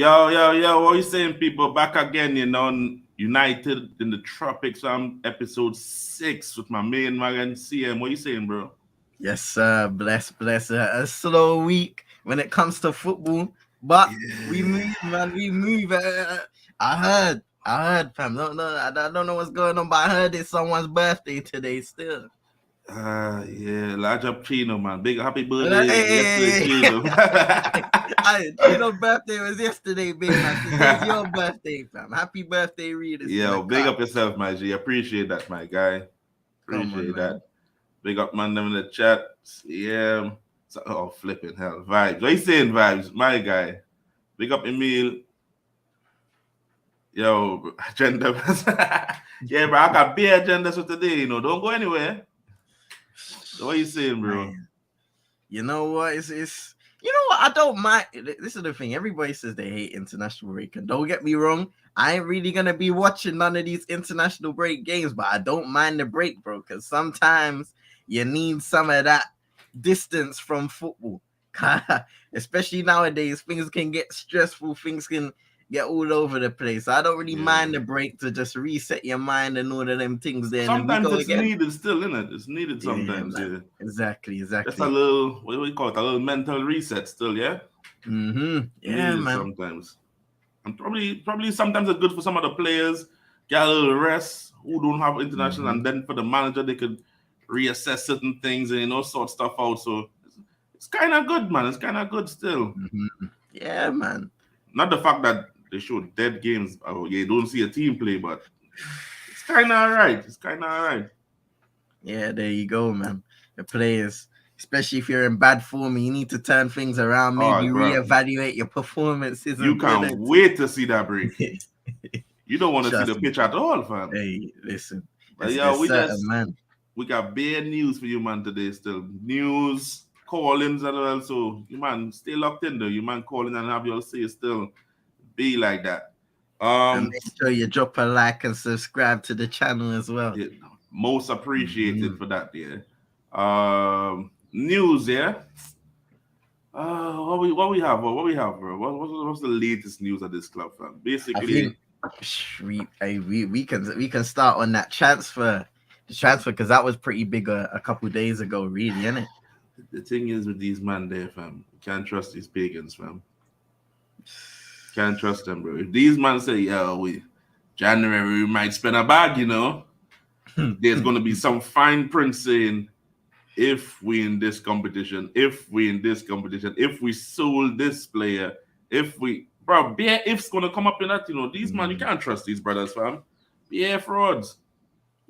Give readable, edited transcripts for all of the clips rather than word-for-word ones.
Yo, what you saying, people? Back again, United in the Tropics, episode 6 with my main man, CM. What you saying, bro? Yes, sir. Bless. A slow week when it comes to football, but we move, man. We move. I heard, fam. No, I don't know what's going on, but I heard it's someone's birthday today still. Large up Chino, man. Big happy birthday yesterday, Hey. Chino. Chino's birthday was yesterday, big man. Today's your birthday, fam. Happy birthday, readers. Yo, big up yourself, my G. Appreciate that, my guy. Appreciate that. Man. Big up, man, them in the chat. Yeah. Flipping hell. Vibes. What you saying, Vibes? My guy. Big up, Emil. Yo, agenda. Yeah, bro, I got beer agendas for today, Don't go anywhere. So what you saying, bro? Man. You know what? It's you know what? I don't mind. This is the thing. Everybody says they hate international break, and don't get me wrong. I ain't really gonna be watching none of these international break games, but I don't mind the break, bro, because sometimes you need some of that distance from football. Especially nowadays, things can get stressful. Things can get all over the place. I don't really mind the break to just reset your mind and all of them things there. Sometimes it's needed still, isn't it? It's needed sometimes, yeah. Exactly. Just a little, what do we call it? A little mental reset still, yeah? Mm-hmm. Yeah, man. Sometimes. And probably sometimes it's good for some of the players, get a little rest, who don't have international, and then for the manager, they could reassess certain things and, sort stuff out. So it's kind of good, man. It's kind of good still. Mm-hmm. Yeah, man. Not the fact that they show dead games. You don't see a team play, but it's kind of all right. Yeah, there you go, man. The players, especially if you're in bad form, you need to turn things around. Maybe reevaluate your performances. You can't wait to see that break. You don't want to see the pitch at all, fam. Hey, listen. But we got bad news for you, man, today still. News, call-ins as well. So, you man, stay locked in, though. You man, call in and have your say still. Be like that. And make sure you drop a like and subscribe to the channel as well. Yeah, most appreciated for that, yeah. News, yeah. What we have, bro? What's the latest news of this club, fam? Basically, we can start on that transfer. The transfer, because that was pretty big a couple days ago, really, isn't it? The thing is with these man there, fam, you can't trust these pagans, fam. Can't trust them, bro. If these man say, January we might spend a bag, there's going to be some fine print saying, if we in this competition, if we sold this player, bare if's going to come up in that, these man, you can't trust these brothers, fam. Yeah, frauds.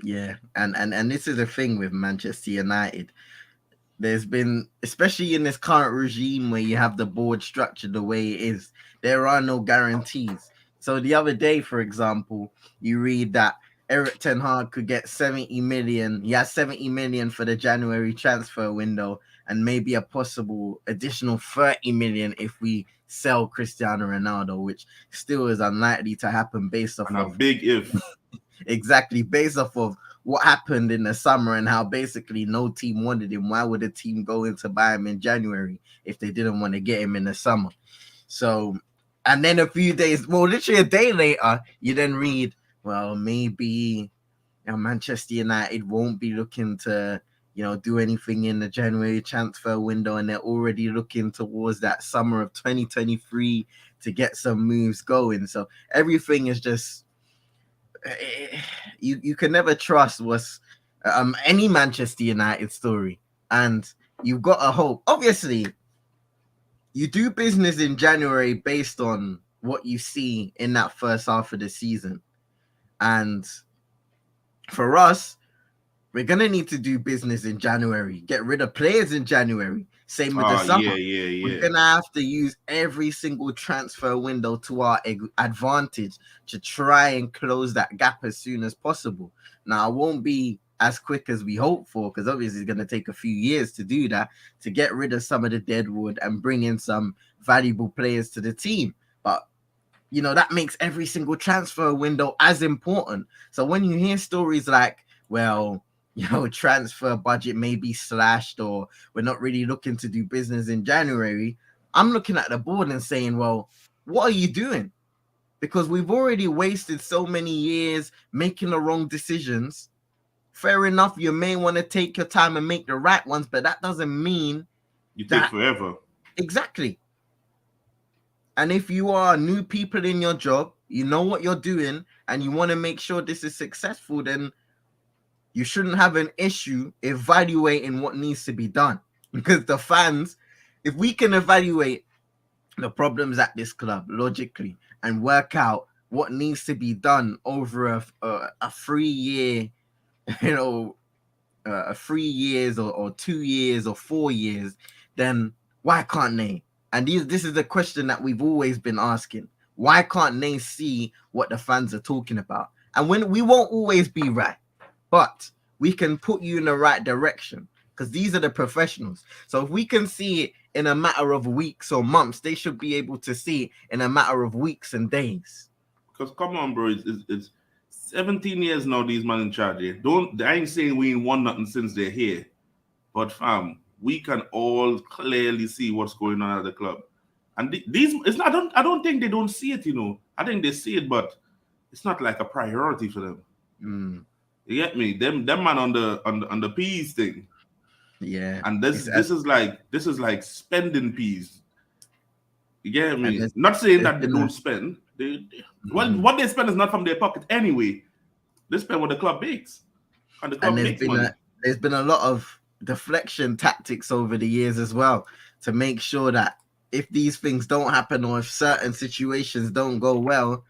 Yeah, and this is the thing with Manchester United. There's been, especially in this current regime where you have the board structured the way it is, there are no guarantees. So the other day, for example, you read that Eric Ten Hag could get 70 million. He has 70 million for the January transfer window and maybe a possible additional 30 million if we sell Cristiano Ronaldo, which still is unlikely to happen based off of a big if. Exactly, based off of what happened in the summer and how basically no team wanted him. Why would a team go in to buy him in January if they didn't want to get him in the summer? So, and then a few days, literally a day later, you then read, maybe Manchester United won't be looking to, do anything in the January transfer window, and they're already looking towards that summer of 2023 to get some moves going. So everything is just, you can never trust what's any Manchester United story, and you've got to hope. Obviously, you do business in January based on what you see in that first half of the season, and for us, we're gonna need to do business in January. Get rid of players in January. Same with the summer. Yeah. We're gonna have to use every single transfer window to our advantage to try and close that gap as soon as possible. Now, it won't be as quick as we hope for, because obviously it's gonna take a few years to do that, to get rid of some of the deadwood and bring in some valuable players to the team. But that makes every single transfer window as important. So when you hear stories like, transfer budget may be slashed, or we're not really looking to do business in January, I'm looking at the board and saying, what are you doing? Because we've already wasted so many years making the wrong decisions. Fair enough, you may want to take your time and make the right ones, but that doesn't mean You take that forever. exactly. And if you are new people in your job, you know what you're doing, and you want to make sure this is successful, then you shouldn't have an issue evaluating what needs to be done. Because the fans, if we can evaluate the problems at this club logically and work out what needs to be done over a 3 year, you know, 3 years or 2 years or 4 years, then why can't they? And this is the question that we've always been asking. Why can't they see what the fans are talking about? And when we won't always be right, but we can put you in the right direction because these are the professionals. So if we can see it in a matter of weeks or months, they should be able to see it in a matter of weeks and days. Because come on, bro, it's 17 years now. These men in charge here. Don't I ain't saying we ain't won nothing since they're here, but fam, we can all clearly see what's going on at the club. And these, it's not. I don't think they don't see it. You know, I think they see it, but it's not like a priority for them. Mm, You get me? Them man on the peas thing, yeah, and this is like spending peas. You get and me? Not saying there's that they been don't spend. Well, mhm. what they spend is not from their pocket anyway. They spend what the club makes, and the And club makes money. there's been a lot of deflection tactics over the years as well to make sure that if these things don't happen or if certain situations don't go well,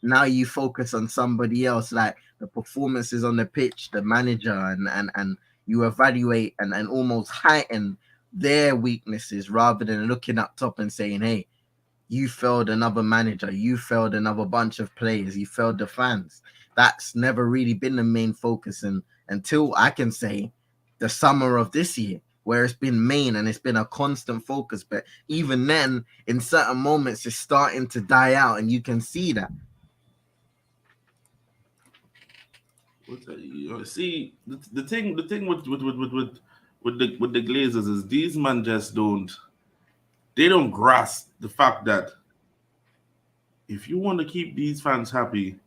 now you focus on somebody else, like the performances on the pitch, the manager, and you evaluate and almost heighten their weaknesses rather than looking up top and saying, hey, you failed another manager, you failed another bunch of players, you failed the fans. That's never really been the main focus, and until I can say the summer of this year, where it's been main and it's been a constant focus. But even then, in certain moments, it's starting to die out, and you can see that. See, the thing with the Glazers is these men just don't grasp the fact that if you want to keep these fans happy,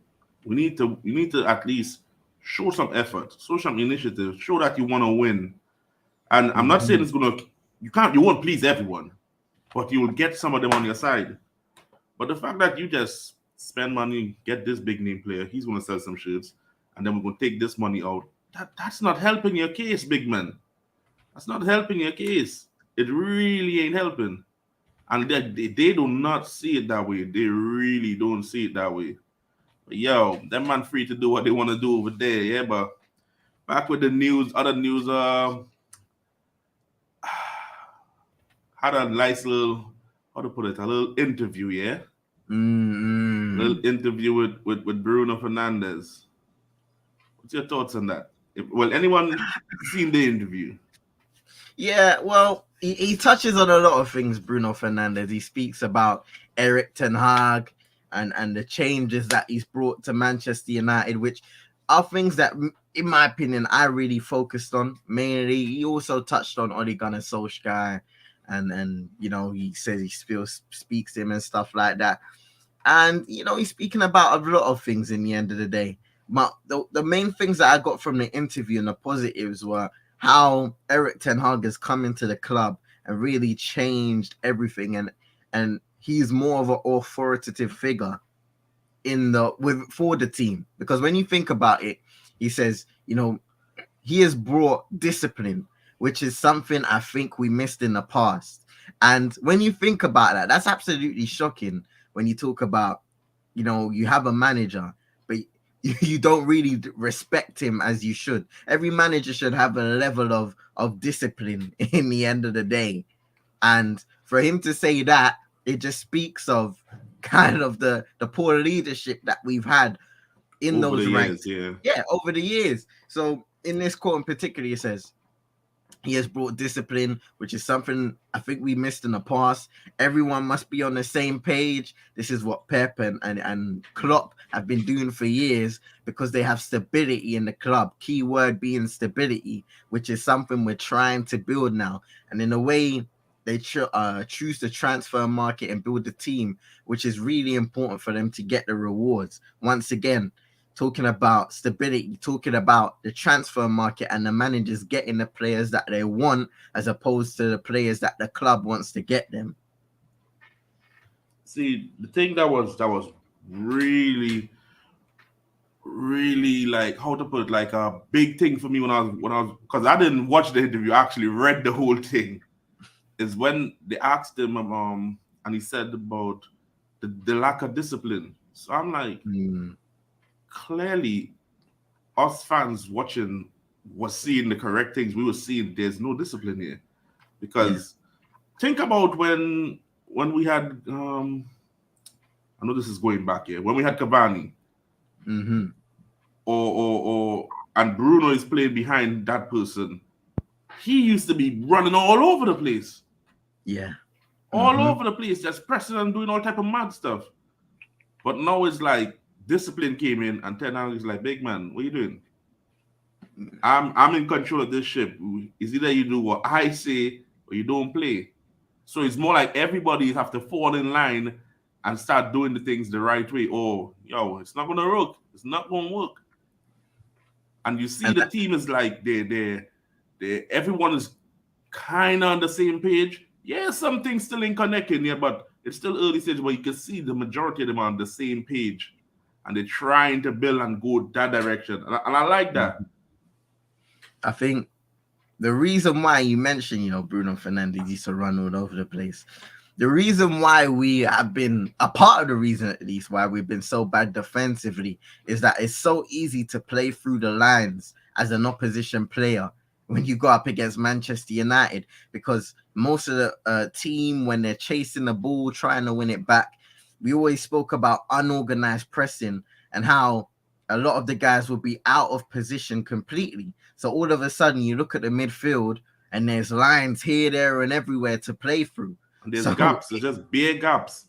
we need to at least show some effort, show some initiative, show that you want to win. And I'm not saying Mhm. it's gonna you won't please everyone, but you will get some of them on your side. But the fact that you just spend money, get this big name player, he's gonna sell some shirts, and then we're gonna take this money out. That's not helping your case, big man. That's not helping your case. It really ain't helping. And they do not see it that way. They really don't see it that way. But yo, that man free to do what they want to do over there, yeah. But back with the news, other news, had a nice little, how to put it, a little interview, yeah. A little Mm-mm. interview with Bruno Fernandez. What's your thoughts on that? Well, anyone seen the interview? Yeah, well, he touches on a lot of things, Bruno Fernandez. He speaks about Eric Ten Hag and the changes that he's brought to Manchester United, which are things that, in my opinion, I really focused on. Mainly, he also touched on Ole Gunnar Solskjaer, and he says he still speaks to him and stuff like that. And he's speaking about a lot of things in the end of the day. But the main things that I got from the interview and the positives were how Eric Ten Hag has come into the club and really changed everything, and he's more of an authoritative figure for the team. Because when you think about it, he says, he has brought discipline, which is something I think we missed in the past. And when you think about that, that's absolutely shocking when you talk about, you have a manager, but you don't really respect him as you should. Every manager should have a level of discipline in the end of the day. And for him to say that, it just speaks of kind of the poor leadership that we've had in Over the those years, ranks. yeah. Yeah, over the years. So in this quote in particular, it says, he has brought discipline, which is something I think we missed in the past. Everyone must be on the same page. This is what Pep and Klopp have been doing for years because they have stability in the club. Key word being stability, which is something we're trying to build now. And in a way, they choose the transfer market and build the team, which is really important for them to get the rewards. Once again, talking about stability, talking about the transfer market and the managers getting the players that they want as opposed to the players that the club wants to get them. See, the thing that was really, really like how to put it, like a big thing for me when I was because I didn't watch the interview, I actually read the whole thing. Is when they asked him and he said about the lack of discipline. So I'm like, Mm, clearly us fans watching was seeing the correct things. We were seeing there's no discipline here. yeah. Because think about when we had I know this is going back here, when we had Cavani Mm-hmm. or and Bruno is playing behind that person, he used to be running all over the place. Yeah. All Mm-hmm. over the place, just pressing and doing all type of mad stuff. But now it's like discipline came in, and Ten Hag is like, big man, what are you doing? I'm in control of this ship. It's either you do what I say or you don't play. So it's more like everybody have to fall in line and start doing the things the right way. Or yo, it's not gonna work. It's not gonna work. And you see And the team is like they everyone is kind of on the same page. Yeah, some things still in connecting, yeah, but it's still early stage where you can see the majority of them are on the same page and they're trying to build and go that direction. And I like that. I think the reason why you mentioned, Bruno Fernandes used to run all over the place. The reason why we have been a part of the reason, at least, why we've been so bad defensively is that it's so easy to play through the lines as an opposition player when you go up against Manchester United, because most of the team, when they're chasing the ball, trying to win it back, we always spoke about unorganized pressing and how a lot of the guys will be out of position completely. So all of a sudden, you look at the midfield and there's lines here, there, and everywhere to play through. And there's So gaps, there's just big gaps.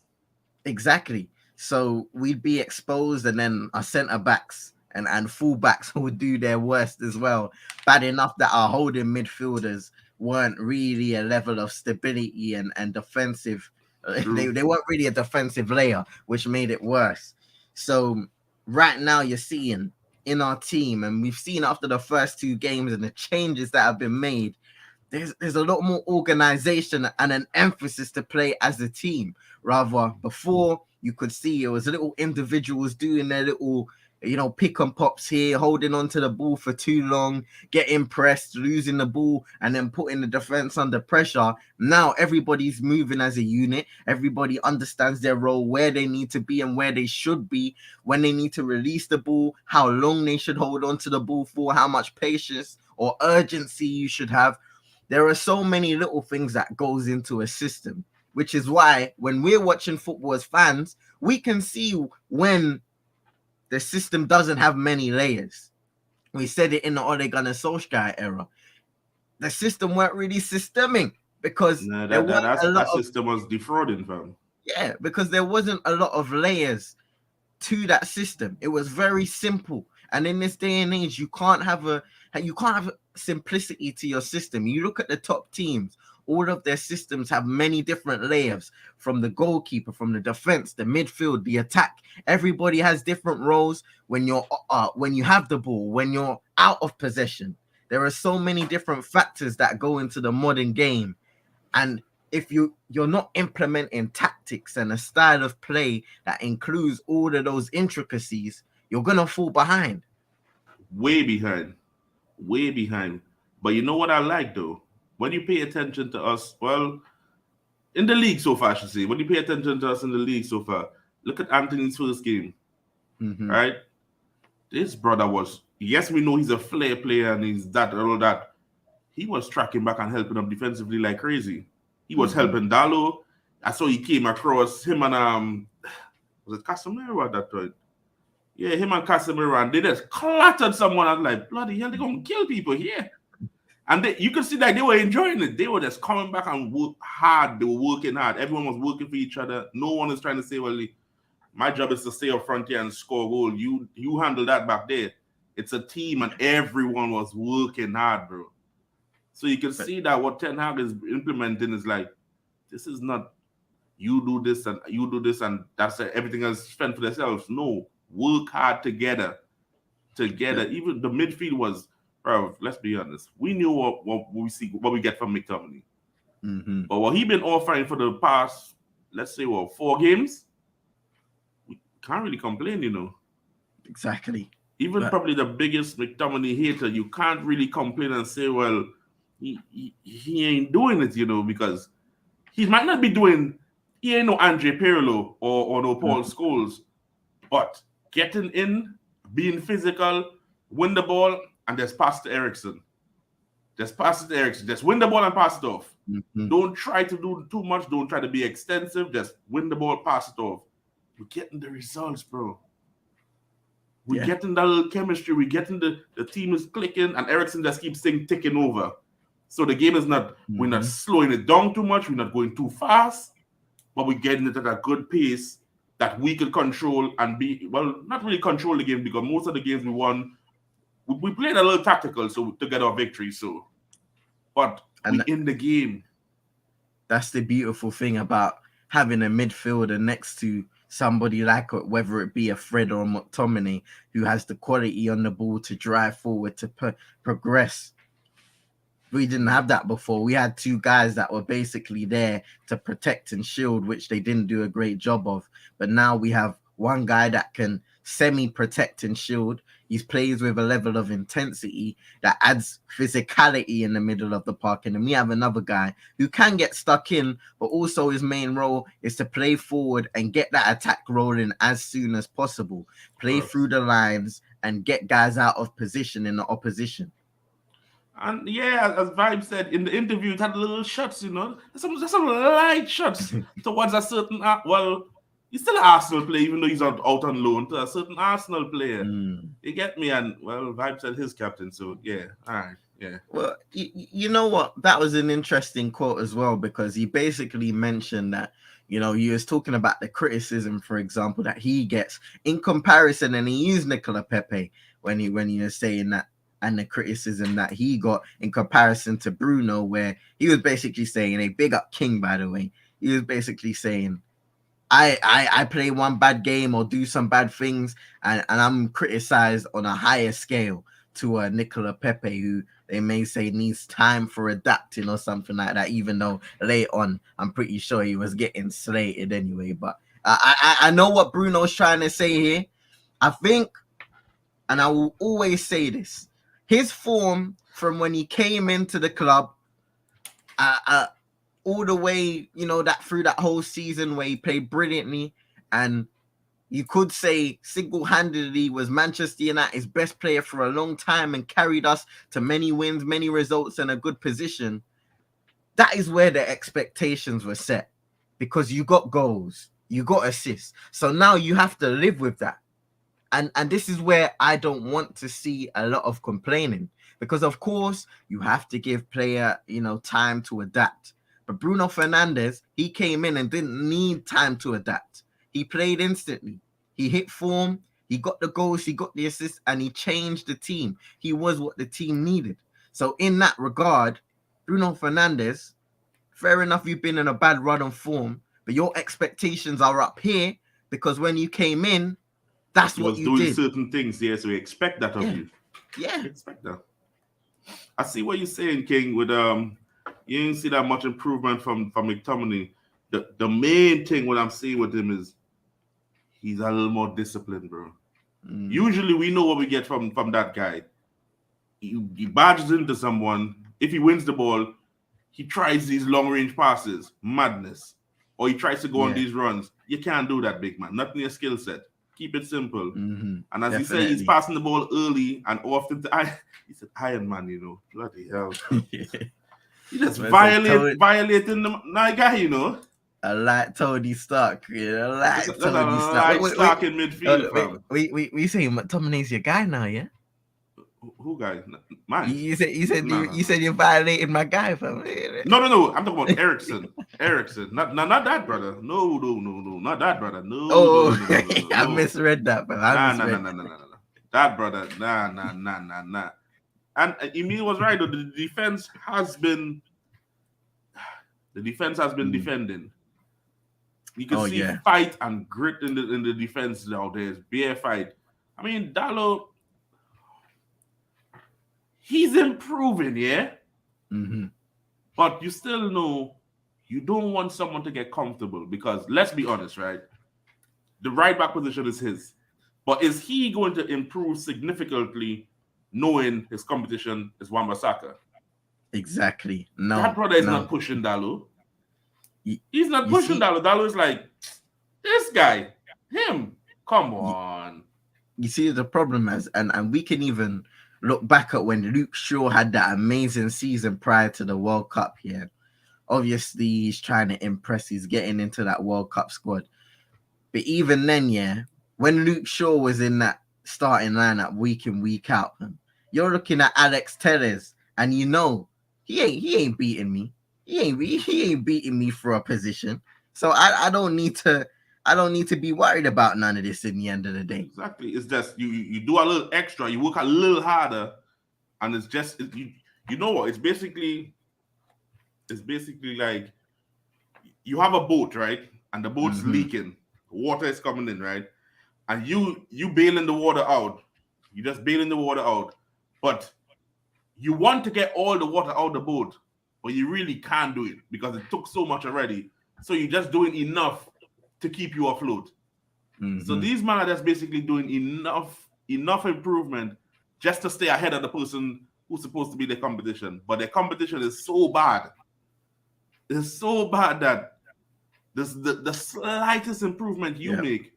exactly. So we'd be exposed, and then our centre backs and full backs would do their worst as well. Bad enough that our holding midfielders weren't really a level of stability and defensive. They, True. they weren't really a defensive layer, which made it worse. So right now you're seeing in our team, and we've seen after the first two games and the changes that have been made, there's a lot more organization and an emphasis to play as a team. Rather, before you could see it was little individuals doing their little, pick and pops here, holding on to the ball for too long, getting pressed, losing the ball, and then putting the defense under pressure. Now everybody's moving as a unit. Everybody understands their role, where they need to be and where they should be, when they need to release the ball, how long they should hold on to the ball for, how much patience or urgency you should have. There are so many little things that goes into a system, which is why when we're watching football as fans, we can see when the system doesn't have many layers. We said it in the Ole Gunnar Solskjaer era. The system weren't really systemic because Nah, there that, that weren't a that's, lot that of system was defrauding, fam. because there wasn't a lot of layers to that system. It was very simple. And in this day and age, you can't have simplicity to your system. You look at the top teams, all of their systems have many different layers, from the goalkeeper, from the defense, the midfield, the attack. Everybody has different roles when you have the ball, when you're out of possession. There are so many different factors that go into the modern game. And if you're not implementing tactics and a style of play that includes all of those intricacies, you're gonna fall behind. Way behind. Way behind. But you know what I like though? When you pay attention to us, well, in the league so far, I should say, when you pay attention to us in the league so far, look at Anthony's first game, Mm-hmm. right? This brother was, yes, we know he's a flair player and he's that and all that. He was tracking back and helping them defensively like crazy. He was Mm-hmm. helping Dalo. I saw he came across him and was it Casemiro at that point? Yeah, him and Casemiro, and they just clattered someone. I was like, bloody hell, they're gonna kill people here. And you could see that they were enjoying it. They were just coming back and work hard. They were working hard. Everyone was working for each other. No one is trying to say, well, my job is to stay up front here and score a goal. You handle that back there. It's a team, and everyone was working hard, bro. So you can But see that what Ten Hag is implementing is like This is not you do this and you do this and that's it. Everything else spent for themselves. No, work hard together. Yeah. Even the midfield was, bro. Let's be honest. We knew what we see, what we get from McTominay, Mm-hmm. but what he been offering for the past, let's say, 4 games, we can't really complain, you know. Exactly. Even But probably the biggest McTominay hater, you can't really complain and say, well, he ain't doing it, you know, because he might not be doing, he ain't no Andre Pirlo or no Paul mm, Scholes, but getting in, being physical, win the ball, and just pass to Ericsson. Just pass it to Ericsson. Just win the ball and pass it off. mm-hmm. Don't try to do too much. Don't try to be extensive. Just win the ball, pass it off. We're getting the results, bro. We're Yeah. getting that little chemistry. We're getting the team is clicking, and Ericsson just keeps ticking over. So the game is not, we're not Mm-hmm. slowing it down too much. We're not going too fast, but we're getting it at a good pace that we can control and be, well, not really control the game because most of the games we won, we played a little tactical so to get our victory. So, but we And in the game. that's the beautiful thing about having a midfielder next to somebody like whether it be a Fred or a McTominay who has the quality on the ball to drive forward to progress. We didn't have that before. We had two guys that were basically there to protect and shield, which they didn't do a great job of. But now we have one guy that can semi-protect and shield. He plays with a level of intensity that adds physicality in the middle of the park. And then we have another guy who can get stuck in, but also his main role is to play forward and get that attack rolling as soon as possible. Play through the lines and get guys out of position in the opposition. And yeah, as Vibe said in the interview, it had little shots, you know, some light shots towards a certain, well, he's still an Arsenal player, even though he's out on loan to a certain Arsenal player. Mm. You get me? And well, Vibe said his captain, so yeah, all right, yeah. Well, you know what? That was an interesting quote as well, because he basically mentioned that, you know, he was talking about the criticism, for example, that he gets in comparison, and he used Nicola Pepe when he was saying that, and the criticism that he got in comparison to Bruno, where he was basically saying, a big up King, by the way. He was basically saying, I play one bad game or do some bad things, and I'm criticized on a higher scale to Nicola Pepe, who they may say needs time for adapting or something like that, even though late on, I'm pretty sure he was getting slated anyway. But I know what Bruno's trying to say here. I think, and I will always say this, his form from when he came into the club, all the way, you know, that through that whole season where he played brilliantly, and you could say single-handedly was Manchester United's best player for a long time and carried us to many wins, many results, and a good position. That is where the expectations were set, because you got goals, you got assists. So now you have to live with that. And this is where I don't want to see a lot of complaining, because of course you have to give player, you know, time to adapt. But Bruno Fernandes, he came in and didn't need time to adapt. He played instantly. He hit form. He got the goals. He got the assists, and he changed the team. He was what the team needed. So in that regard, Bruno Fernandes, fair enough, you've been in a bad run of form, but your expectations are up here, because when you came in, that's He what was you doing did. certain things, yeah, so we expect that of you. Yeah. We expect that. I see what you're saying, King, with you didn't see that much improvement from McTominay. The main thing what I'm seeing with him is he's a little more disciplined, bro. Usually we know what we get from that guy. He barges into someone. If he wins the ball, he tries these long range passes, madness, or he tries to go on these runs. You can't do that, big man. Not in your skill set. Keep it simple. And as Definitely. you say, he's passing the ball early and often. He said, Iron Man, you know, bloody hell. He just violating the guy, you know. A light Tony Stark, you know, light That's Tony a Stark. light Stark in midfield, fam. We say McTominay's your guy now, yeah? Who guy? Mine. You said you violated my guy, fam. No. I'm talking about Ericsson. Not that brother. No. Not that brother. No. Oh, I misread that, fam. Nah. That brother. Nah. And Emil was right, though. The defense has been The defense has been Mm. defending. You can Oh see yeah. fight and grit in the defense out there. It's bare fight. I mean, Dallo, he's improving, yeah. Mm-hmm. But you still know you don't want someone to get comfortable because let's be honest, right? The right back position is his. But is he going to improve significantly knowing his competition is Wan-Bissaka? Exactly. That No, brother is not no. pushing Dallo. You, He's not you pushing see, Dallo. Dallo is like, this guy, him. Come you, on. you see the problem is, and we can even look back at when Luke Shaw had that amazing season prior to the World Cup here. Obviously, he's trying to impress. He's getting into that World Cup squad. But even then, yeah, when Luke Shaw was in that starting lineup week in, week out, you're looking at Alex Telles, and you know he ain't beating me. He ain't beating me for a position. So I don't need to be worried about none of this in the end of the day. Exactly. It's just you do a little extra, you work a little harder, and it's just you know what? It's basically like you have a boat, right? And the boat's Mm-hmm. leaking. Water is coming in, right? And you bailing the water out. You just bailing the water out. But you want to get all the water out of the boat, but you really can't do it because it took so much already. So you're just doing enough to keep you afloat. So Mm-hmm. these men are just basically doing enough improvement just to stay ahead of the person who's supposed to be their competition. But their competition is so bad. It's so bad that the slightest improvement you Yeah. make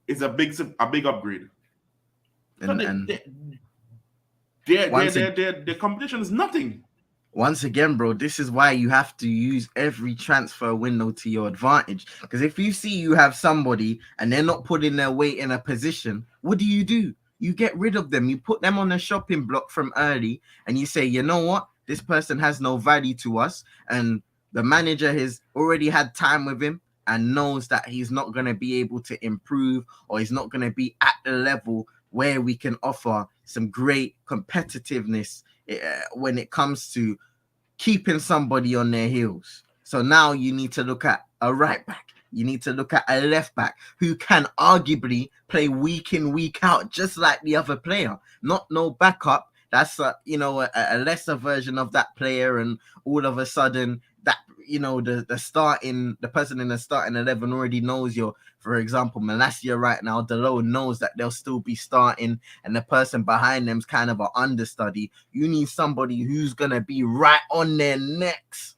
is a big upgrade. So And their, once their, again, their, their competition is nothing. once again, bro, this is why you have to use every transfer window to your advantage. Because if you see you have somebody and they're not putting their weight in a position, what do? You get rid of them. You put them on the shopping block from early and you say, you know what? This person has no value to us. And the manager has already had time with him and knows that he's not going to be able to improve or he's not going to be at the level where we can offer some great competitiveness when it comes to keeping somebody on their heels. So now you need to look at a right back. You need to look at a left back who can arguably play week in, week out, just like the other player. Not no backup. That's a lesser version of that player, and all of a sudden that the person in the starting 11 already knows for example, Malacia right now, Delo knows that they'll still be starting, and the person behind them's kind of an understudy. You need somebody who's gonna be right on their necks.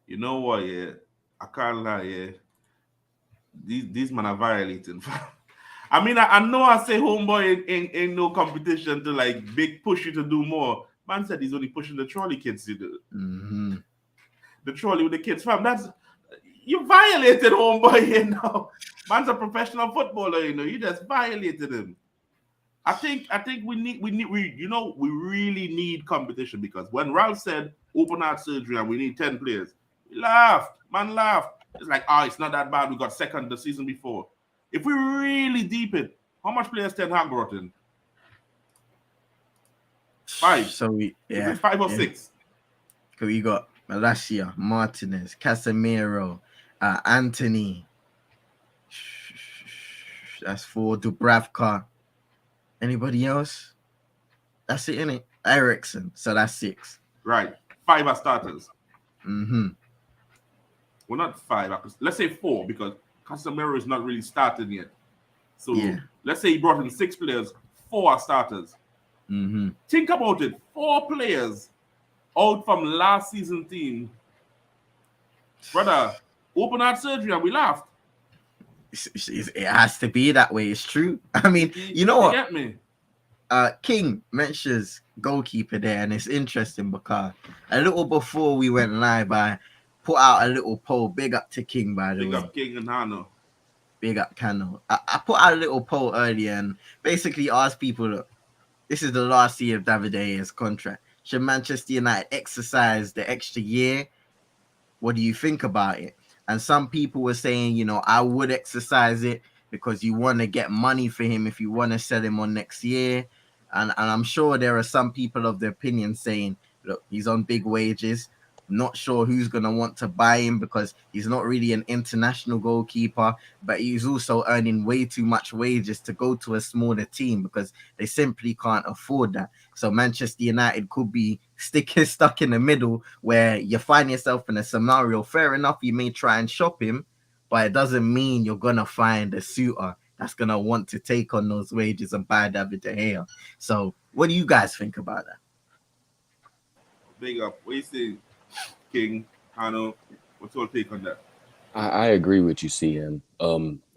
You know what? Yeah, I can't lie. Yeah, these men are violating. I mean, I know I say homeboy ain't no competition to like big push you to do more. Man said he's only pushing the trolley kids to do Mm-hmm. the trolley with the kids. Fam, that's you violated homeboy. You know, man's a professional footballer. You know, you just violated him. I think we really need competition because when Ralph said open heart surgery and we need 10 players, he laughed. Man laughed. It's like, it's not that bad. We got second the season before. If we really deep it, how much players Ten Hag brought in? Five. So Is it five or yeah. six? So we got Malacia, Martinez, Casemiro, Anthony. That's 4. Dubravka. Anybody else? That's it, innit? Ericsson. So that's 6. Right. 5 are starters. Mm-hmm. Well, not 5. Let's say 4 because Casemiro is not really started yet. So Yeah. let's say he brought in 6 players. 4 are starters. Mm-hmm. Think about it. 4 players out from last season team. Brother, open heart surgery and we laughed. It has to be that way. It's true. I mean, you know You what? get me? King mentions goalkeeper there, and it's interesting because a little before we went live, I put out a little poll. Big up to King, by the Big way. up King and Hano. Big up Cano. I put out a little poll earlier and basically asked people, look, this is the last year of David De Gea's contract. Should Manchester United exercise the extra year? What do you think about it? And some people were saying, I would exercise it because you want to get money for him if you want to sell him on next year. And I'm sure there are some people of the opinion saying, look, he's on big wages. Not sure who's going to want to buy him because he's not really an international goalkeeper, but he's also earning way too much wages to go to a smaller team because they simply can't afford that. So Manchester United could be stuck in the middle where you find yourself in a scenario. Fair enough, you may try and shop him, but it doesn't mean you're going to find a suitor that's going to want to take on those wages and buy David De Gea. So what do you guys think about that? Big up. What you say, King? Hano, what's your take on that? I agree with you, CM.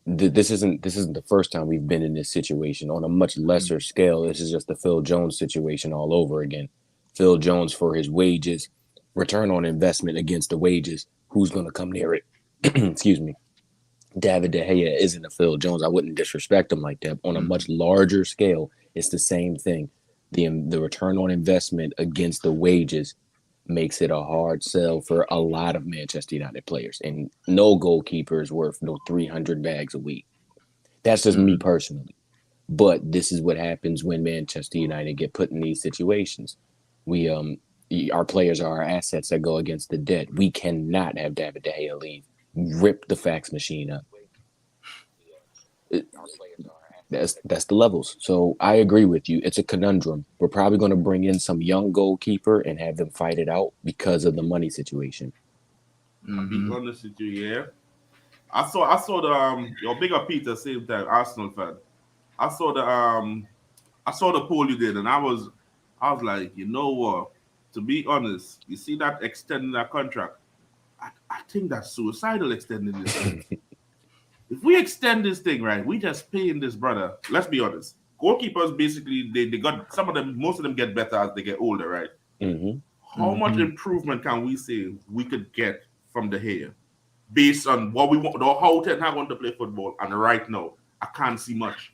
This isn't the first time we've been in this situation on a much lesser scale. This is just the Phil Jones situation all over again. Phil Jones for his wages, return on investment against the wages. Who's going to come near it? Excuse me. David De Gea isn't a Phil Jones. I wouldn't disrespect him like that. On a much larger scale, it's the same thing. The return on investment against the wages makes it a hard sell for a lot of Manchester United players. And no goalkeeper is worth no 300 bags a week. That's just me personally. But this is what happens when Manchester United get put in these situations. Our players are our assets that go against the debt. We cannot have David De Gea leave. Rip the fax machine up. That's the levels. So I agree with you. It's a conundrum. We're probably going to bring in some young goalkeeper and have them fight it out because of the money situation. I'll be honest with you, yeah. I saw the your bigger Peter same time, Arsenal fan. I saw the poll you did, and I was like, you know what? To be honest, you see that extending that contract. I think that's suicidal extending this thing. If we extend this thing, right, we just paying this brother. Let's be honest. Goalkeepers basically they got some of them, most of them get better as they get older, right? Mm-hmm. How much improvement can we say we could get from the hair based on what we want, how Ten Hag want to play football, and right now I can't see much.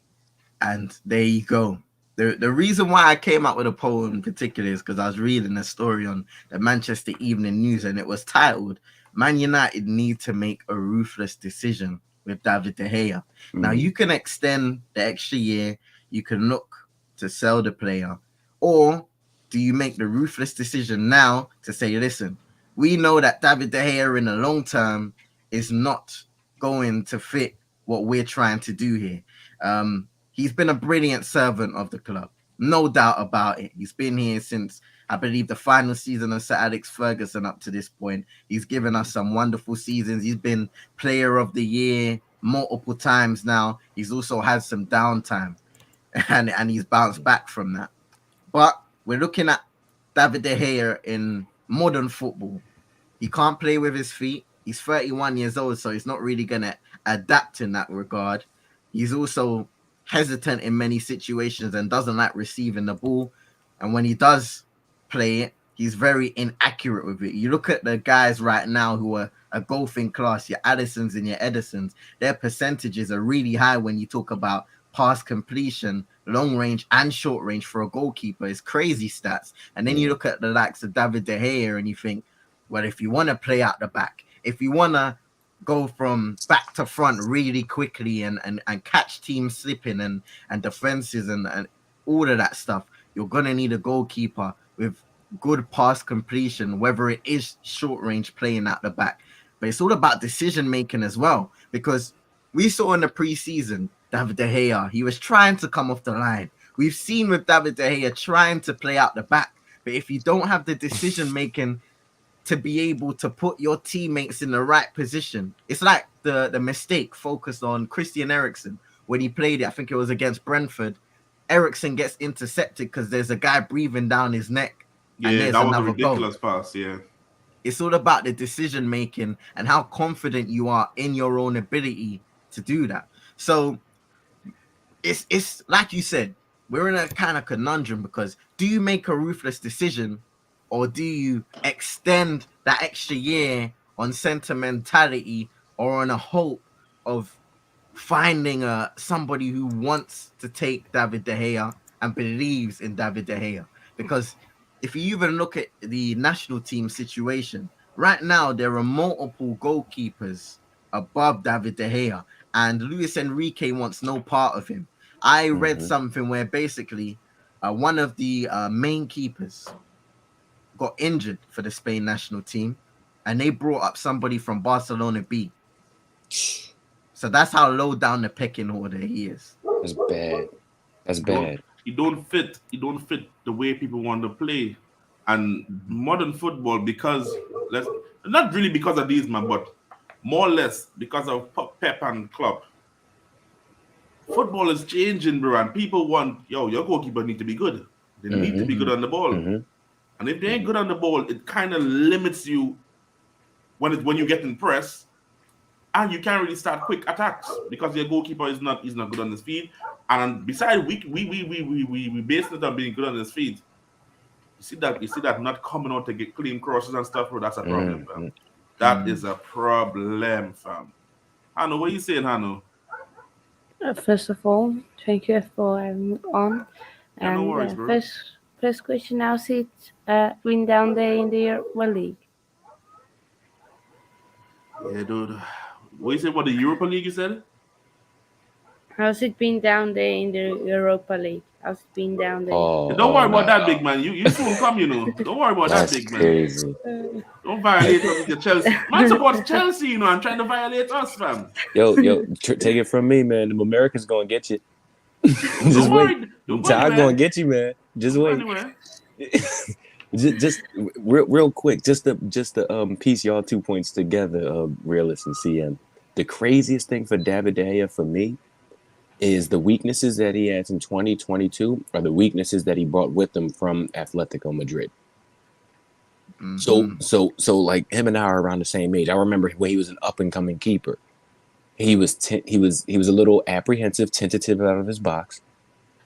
And there you go. The reason why I came up with a poll in particular is because I was reading a story on the Manchester Evening News, and it was titled "Man United Need to Make a Ruthless Decision with David De Gea." Now you can extend the extra year, you can look to sell the player, or do you make the ruthless decision now to say, listen, we know that David De Gea in the long term is not going to fit what we're trying to do here. He's been a brilliant servant of the club, no doubt about it. He's been here since, I believe, the final season of Sir Alex Ferguson up to this point. He's given us some wonderful seasons. He's been player of the year multiple times now. He's also had some downtime, and he's bounced back from that. But we're looking at David De Gea in modern football. He can't play with his feet. He's 31 years old, so he's not really going to adapt in that regard. He's also hesitant in many situations and doesn't like receiving the ball. And when he does play it, he's very inaccurate with it. You look at the guys right now who are a golfing class, your Addisons and your Edisons, their percentages are really high when you talk about pass completion, long range and short range for a goalkeeper. It's crazy stats. And then you look at the likes of David De Gea and you think, well, if you want to play out the back, if you want to go from back to front really quickly and catch teams slipping and defenses and all of that stuff, you're going to need a goalkeeper with good pass completion, whether it is short range playing out the back. But it's all about decision making as well, because we saw in the preseason David De Gea, he was trying to come off the line. We've seen with David De Gea trying to play out the back. But if you don't have the decision making to be able to put your teammates in the right position, it's like the mistake focused on Christian Eriksen when he played it. I think it was against Brentford. Eriksen gets intercepted because there's a guy breathing down his neck. Yeah, and there's that was a another ridiculous goal. pass. Yeah, It's all about the decision making and how confident you are in your own ability to do that. So it's like you said, we're in a kind of conundrum because do you make a ruthless decision or do you extend that extra year on sentimentality or on a hope of finding somebody who wants to take David De Gea and believes in David De Gea? Because if you even look at the national team situation, right now there are multiple goalkeepers above David De Gea, and Luis Enrique wants no part of him. I read something where basically one of the main keepers got injured for the Spain national team, and they brought up somebody from Barcelona B. So that's how low down the pecking order he is. That's bad. That's bad. You don't fit. You don't fit the way people want to play, and modern football because let's not really because of these man, but more or less because of Pep and Klopp. Football is changing, bro, and people want your goalkeeper need to be good. They need to be good on the ball, and if they ain't good on the ball, it kind of limits you when you get in press, and you can't really start quick attacks because your goalkeeper is not good on his feet. And besides, we based it on being good on his feet. You see that not coming out to get clean crosses and stuff, bro. That's a problem, fam. That is a problem, fam. Hano, what are you saying, Hano? First of all, thank you for having me on. Yeah, no And worries, bro. first question, how's it win down there in the Europa League? Yeah, dude. What you said about the Europa League, you said? How's it been down there in the Europa League? How's it been down there? Don't worry about that, big man. You soon come, you know. Don't worry about that, That's big man. crazy. Don't violate us with your Chelsea. Man supports Chelsea, you know, and trying to violate us, fam. Yo, take it from me, man. The Americans gonna get you. Just Don't wait. worry. Don't Todd worry, gonna man. get you, man. Just Don't wait. anywhere. just real quick, just to piece y'all 2 points together, Realist and CM. The craziest thing for David De Gea for me is the weaknesses that he has in 2022 are the weaknesses that he brought with him from Atletico Madrid. So like him and I are around the same age. I remember when he was an up and coming keeper. He was a little apprehensive, tentative out of his box.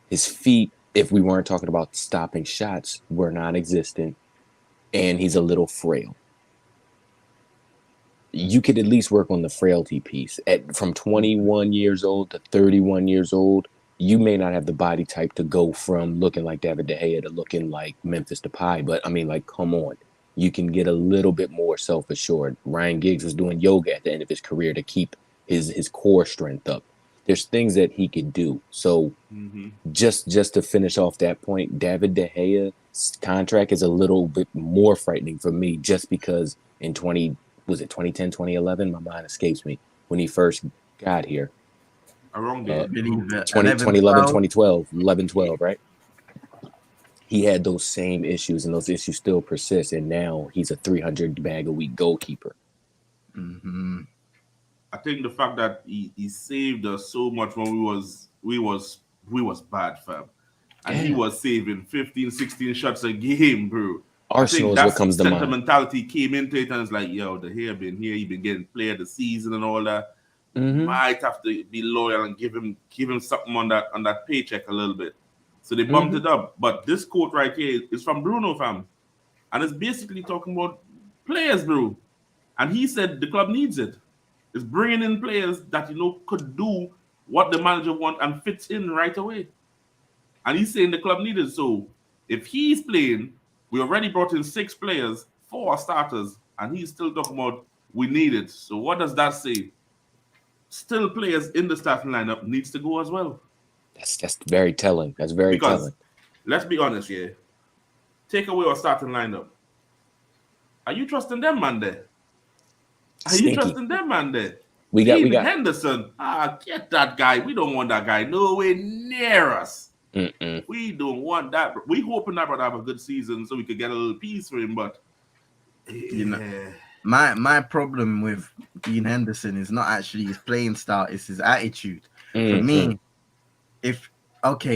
His feet, if we weren't talking about stopping shots, were non-existent, and he's a little frail. You could at least work on the frailty piece. From 21 years old to 31 years old, you may not have the body type to go from looking like David De Gea to looking like Memphis Depay, but I mean, like, come on. You can get a little bit more self-assured. Ryan Giggs was doing yoga at the end of his career to keep his core strength up. There's things that he could do. So just to finish off that point, David De Gea's contract is a little bit more frightening for me just because in 2010, 2011? My mind escapes me. When he first got here. Around there. 2011, 2012, 11, 12, right? He had those same issues, and those issues still persist. And now he's a 300 bag a week goalkeeper. I think the fact that he saved us so much when we was bad, fam. And he was saving 15, 16 shots a game, bro. Arsenal is what comes to mind. Sentimentality came into it, and it's like, yo, De Gea been here, he been getting player of the season and all that. Might have to be loyal and give him something on that paycheck a little bit. So they bumped it up. But this quote right here is from Bruno, fam. And it's basically talking about players, bro. And he said the club needs it. It's bringing in players that, could do what the manager wants and fits in right away. And he's saying the club needed it. So if he's playing, we already brought in 6 players, 4 starters, and he's still talking about we need it. So what does that say? Still players in the starting lineup needs to go as well. That's very telling. That's very telling. Let's be honest here. Take away our starting lineup. Are you trusting them, man, there? We got Henderson. Get that guy. We don't want that guy nowhere near us. We don't want that. We hoping that brother have a good season so we could get a little piece for him. But my problem with Dean Henderson is not actually his playing style; it's his attitude. For me,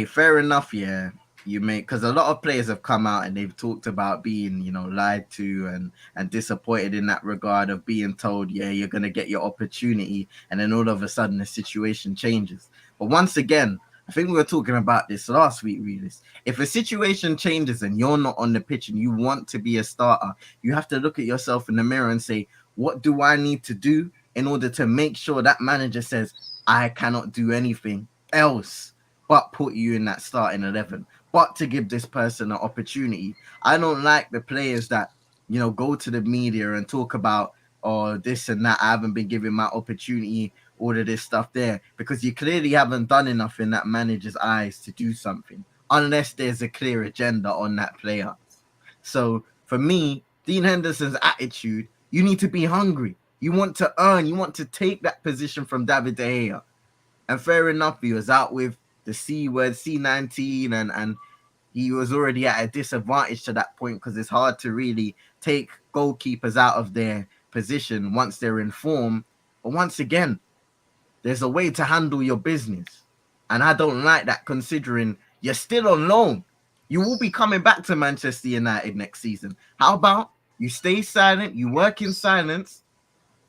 fair enough, yeah. Because a lot of players have come out and they've talked about being, lied to and disappointed in that regard of being told, yeah, you're going to get your opportunity. And then all of a sudden the situation changes. But once again, I think we were talking about this last week, really. If a situation changes and you're not on the pitch and you want to be a starter, you have to look at yourself in the mirror and say, what do I need to do in order to make sure that manager says, I cannot do anything else but put you in that starting 11, but to give this person an opportunity. I don't like the players that, go to the media and talk about, this and that. I haven't been given my opportunity, all of this stuff there, because you clearly haven't done enough in that manager's eyes to do something, unless there's a clear agenda on that player. So For me, Dean Henderson's attitude, you need to be hungry. You want to earn. You want to take that position from David De Gea. And fair enough, he was out with the C word, C19, and he was already at a disadvantage to that point because it's hard to really take goalkeepers out of their position once they're in form. But once again, there's a way to handle your business. And I don't like that considering you're still on loan. You will be coming back to Manchester United next season. How about you stay silent, you work in silence,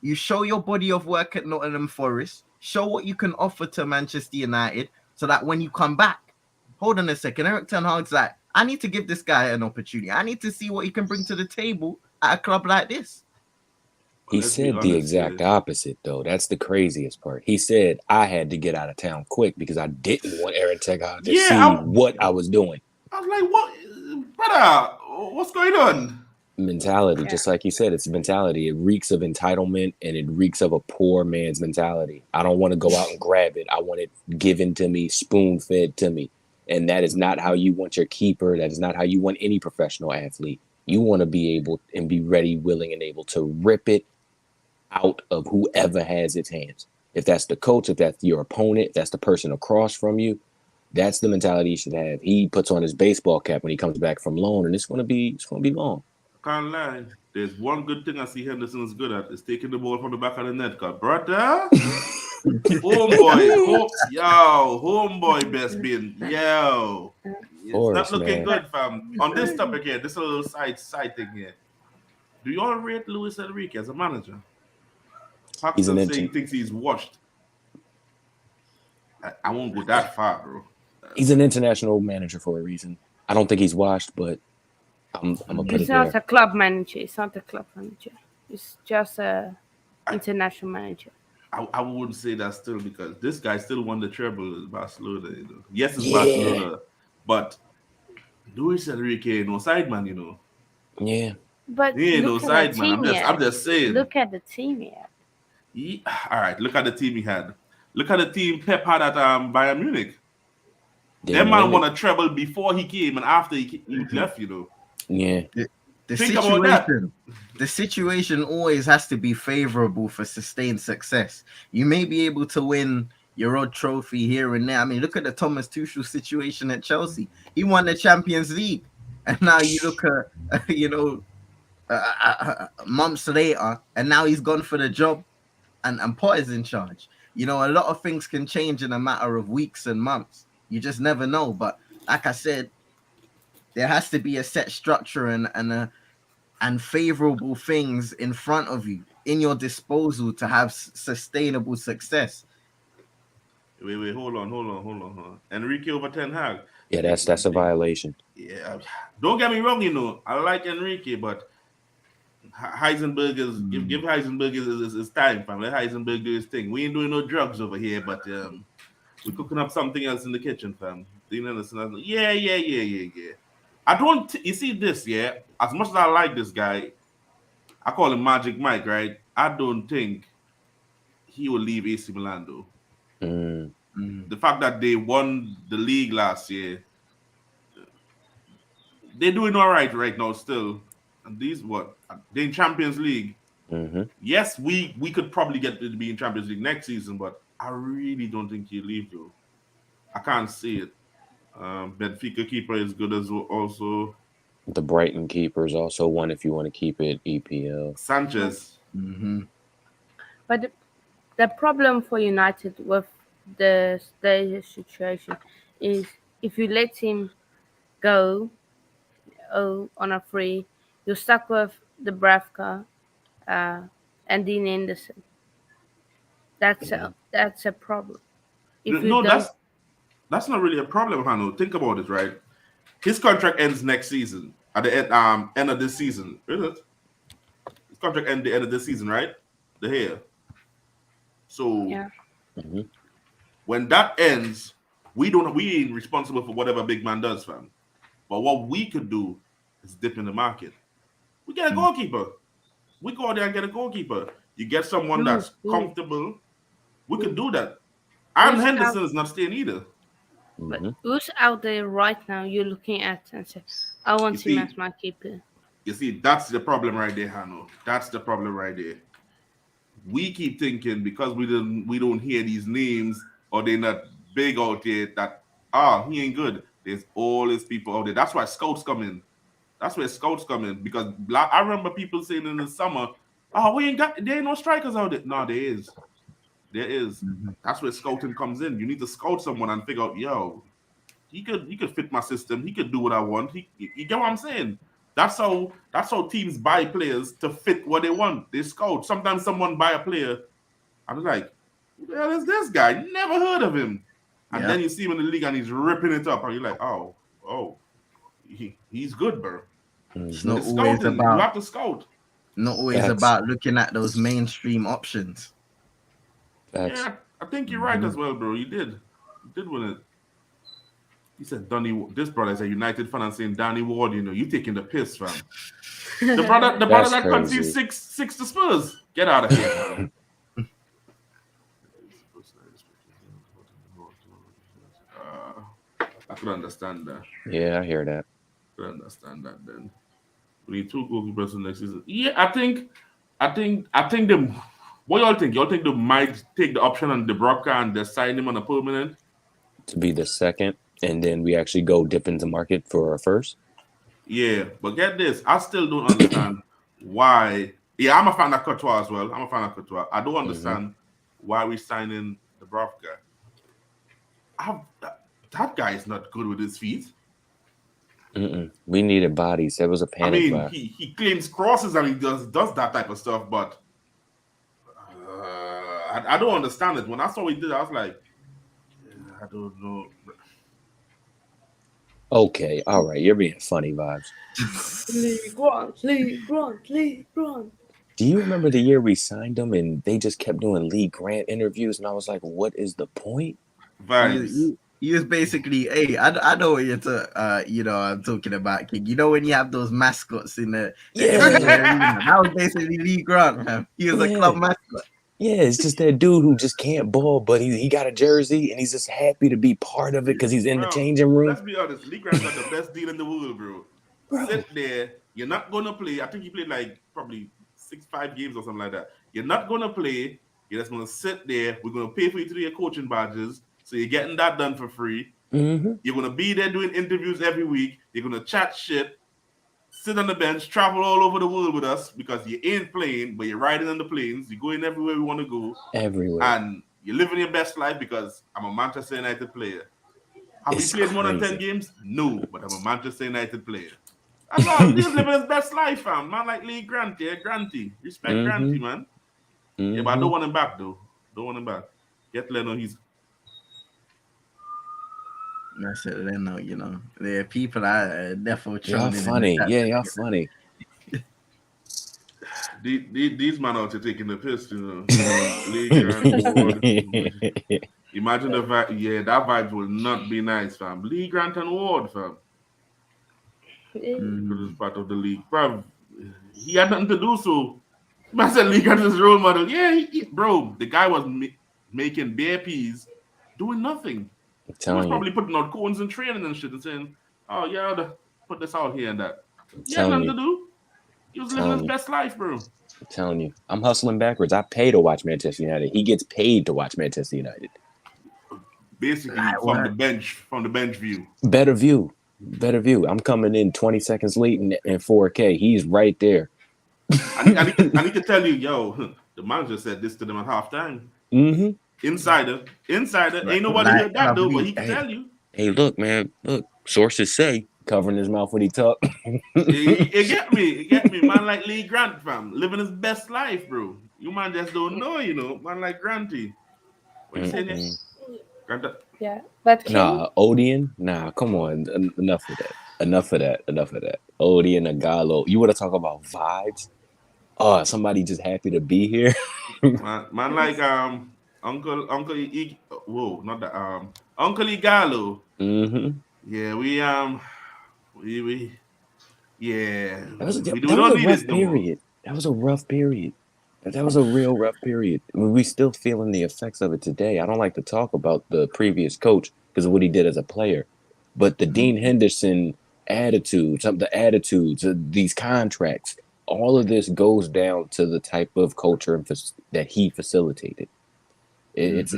you show your body of work at Nottingham Forest, show what you can offer to Manchester United so that when you come back, hold on a second, Eric Ten Hag's like, I need to give this guy an opportunity. I need to see what he can bring to the table at a club like this. He Let's be said the honest, exact yeah. opposite, though. That's the craziest part. He said, I had to get out of town quick because I didn't want Eric Ten Hag to Yeah, see what I was doing. I was like, what, brother? What's going on? Mentality, Yeah. just like he said, it's mentality. It reeks of entitlement and it reeks of a poor man's mentality. I don't want to go out and grab it. I want it given to me, spoon fed to me. And that is not how you want your keeper. That is not how you want any professional athlete. You want to be able and be ready, willing, and able to rip it out of whoever has its hands. If that's the coach, if that's your opponent, if that's the person across from you, that's the mentality he should have. He puts on his baseball cap when he comes back from loan, and it's gonna be long. Can't lie. There's one good thing I see Henderson is good at is taking the ball from the back of the net. Cause brother, homeboy best been it's Forrest, not looking man. good, fam. On this topic here, this little side thing here. Do you all rate Luis Enrique as a manager? He's an Paxton saying he thinks he's washed. I won't go that far, bro. He's an international manager for a reason. I don't think he's washed, but I'm gonna put It's it not there. a club manager. It's not a club manager. It's just a international manager. I wouldn't say that still because this guy still won the treble in Barcelona. You know. Yes, it's Yeah. Barcelona, but Luis Enrique ain't no side man, you know. Yeah. But He ain't no look at side the man. team I'm just saying. Look at the team here. All right, look at the team he had. Look at the team Pep had at Bayern Munich. They That man win won it. a treble before he came and after he left, you know. Yeah. The Think about that. situation always has to be favorable for sustained success. You may be able to win your odd trophy here and there. I mean, look at the Thomas Tuchel situation at Chelsea. He won the Champions League, and now you look at months later, and now he's gone for the job, and Potter's in charge. You know, a lot of things can change in a matter of weeks and months. You just never know. But like I said, there has to be a set structure and favorable things in front of you in your disposal to have sustainable success. Wait, hold on. Enrique over Ten Hag. Yeah, that's a violation. Yeah, don't get me wrong, you know. I like Enrique, but Heisenberg is give Heisenberg his time, fam. Let Heisenberg do his thing. We ain't doing no drugs over here, but we're cooking up something else in the kitchen, fam. Do you understand? Yeah. I don't. You see this, yeah. As much as I like this guy, I call him Magic Mike, right? I don't think he will leave AC Milan though. The fact that they won the league last year, they're doing all right now still. And these they in Champions League. Mm-hmm. Yes, we could probably get to be in Champions League next season, but I really don't think he'll leave though. I can't see it. Benfica keeper is good as well also. The Brighton keeper is also one if you want to keep it EPL. Sanchez. But the problem for United with the situation is if you let him go on a free, you're stuck with the Bravka and Dean Anderson. That's a problem. If you No, don't, that's not really a problem, Hano. Think about it, right? His contract ends next season. At the end of this season. Is it? His contract ends the end of this season, right? The hair. So yeah. when that ends, we ain't responsible for whatever big man does, fam. But what we could do is dip in the market. We get a goalkeeper. We go out there and get a goalkeeper. You get someone that's comfortable. We could do that. Aaron Henderson is not staying either. But who's out there right now you're looking at and say, I want him as my keeper? You see, that's the problem right there, Hano. That's the problem right there. We keep thinking because we don't hear these names or they're not big out there that he ain't good. There's always people out there. That's why scouts come in. That's where scouts come in because I remember people saying in the summer, "Oh, there ain't no strikers out there." No, there is. There is. That's where scouting comes in. You need to scout someone and figure out, yo, he could fit my system. He could do what I want. You get what I'm saying? That's how teams buy players to fit what they want. They scout. Sometimes someone buy a player. I'm like, who the hell is this guy? Never heard of him. And then you see him in the league and he's ripping it up. And you're like, oh, he's good, bro. It's It's not always scouting. You about have to scout. not always about looking at those mainstream options. Yeah, I think you're right as well, bro. You did win it. He said, Donny, this brother is a United fan and saying, Danny Ward, you taking the piss, fam. The brother that conceded six to Spurs. Get out of here, fam. I could understand that. Yeah, I hear that. I could understand that then. We need 2 goalkeepers next season. Yeah, I think them. What y'all think? Y'all think they might take the option on Dubravka and they sign him on a permanent? To be the second, and then we actually go dip into market for our first? Yeah, but get this. I still don't understand why. Yeah, I'm a fan of Courtois as well. I don't understand why we signing Dubravka. That guy is not good with his feet. We needed bodies. There was a panic. He claims crosses and he does that type of stuff, but I don't understand it. When I saw what he did, I was like, I don't know. Okay, all right, you're being funny, vibes. League Grant. Do you remember the year we signed him and they just kept doing Lee Grant interviews, and I was like, what is the point? Vibes. He was basically, hey, I know what I'm talking about, King. You know when you have those mascots in the arena? That was basically Lee Grant, man. He was a club mascot. Yeah, it's just that dude who just can't ball, but he got a jersey and he's just happy to be part of it because he's in the changing room. Let's be honest, Lee Grant's got the best deal in the world, bro. Sit there, you're not gonna play. I think he played like probably 5 games or something like that. You're not gonna play. You're just gonna sit there. We're gonna pay for you to do your coaching badges, so you're getting that done for free. You're gonna be there doing interviews every week. You're gonna chat shit, sit on the bench, travel all over the world with us because you ain't playing, but you're riding on the planes. You're going everywhere we want to go. Everywhere. And you're living your best life because I'm a Manchester United player. Have we played more than 10 games? No, but I'm a Manchester United player. That's all. He's living his best life, fam. Man like Lee Grant, yeah, Granty. Respect Granty, man. Yeah, but I don't want him back, though. Don't want him back. Get Leno, he's... That's it. They know, there are people that definitely. Y'all funny. Yeah, y'all funny. These man out here taking the piss, Lee Grant, Ward. Imagine the vibe. Yeah, that vibe will not be nice, fam. Lee Grant and Ward, fam. Because it's part of the league. Bro, he had nothing to do, so man said Lee Grant is his role model. Yeah, bro, the guy was making bare peas, doing nothing. He was probably putting out cones and training and shit and saying, oh, yeah, I'll put this out here and that. He had nothing to do. He was living his best life, bro. I'm telling you. I'm hustling backwards. I pay to watch Manchester United. He gets paid to watch Manchester United. Basically, from the bench view. Better view. I'm coming in 20 seconds late in 4K. He's right there. I need to tell you, yo, the manager said this to them at halftime. Insider. Ain't nobody heard that though, but he can tell you. Hey, look, man. Look, sources say covering his mouth when he talk. It get me. Man like Lee Grant, fam, living his best life, bro. You man just don't know, Man like Granty. What you saying? Grant? Yeah, but Odeon. Nah, come on. Enough of that. Odeon, Agalo. You want to talk about vibes? Oh, somebody just happy to be here. man like Uncle Uncle Igalo. Yeah, we that was a rough period. That was a rough period. That was a real rough period. We still feeling the effects of it today. I don't like to talk about the previous coach because of what he did as a player, but the Dean Henderson the attitudes, these contracts. All of this goes down to the type of culture that he facilitated. It's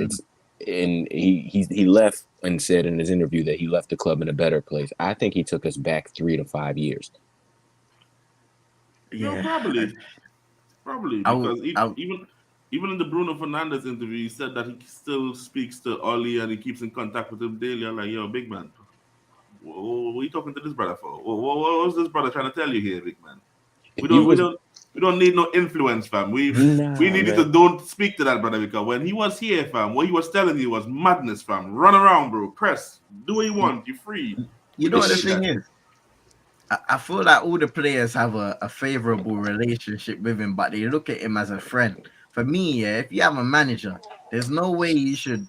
and he left and said in his interview that he left the club in a better place. I think he took us back 3 to 5 years. No, Yeah. probably I would, because even in the Bruno Fernandes interview, he said that he still speaks to Oli and he keeps in contact with him daily. I'm like, yo, big man, what are you talking to this brother for? What was this brother trying to tell you here, big man? We He don't we was don't we don't need no influence, fam. We nah, needed man. to don't speak to that brother because when he was here, fam, what he was telling you was madness, fam. Run around, bro. Press. Do what you want. You're free. you We know don't what the need thing that. is? I feel like all the players have a favorable relationship with him, but they look at him as a friend. For me, yeah, if you have a manager, there's no way you should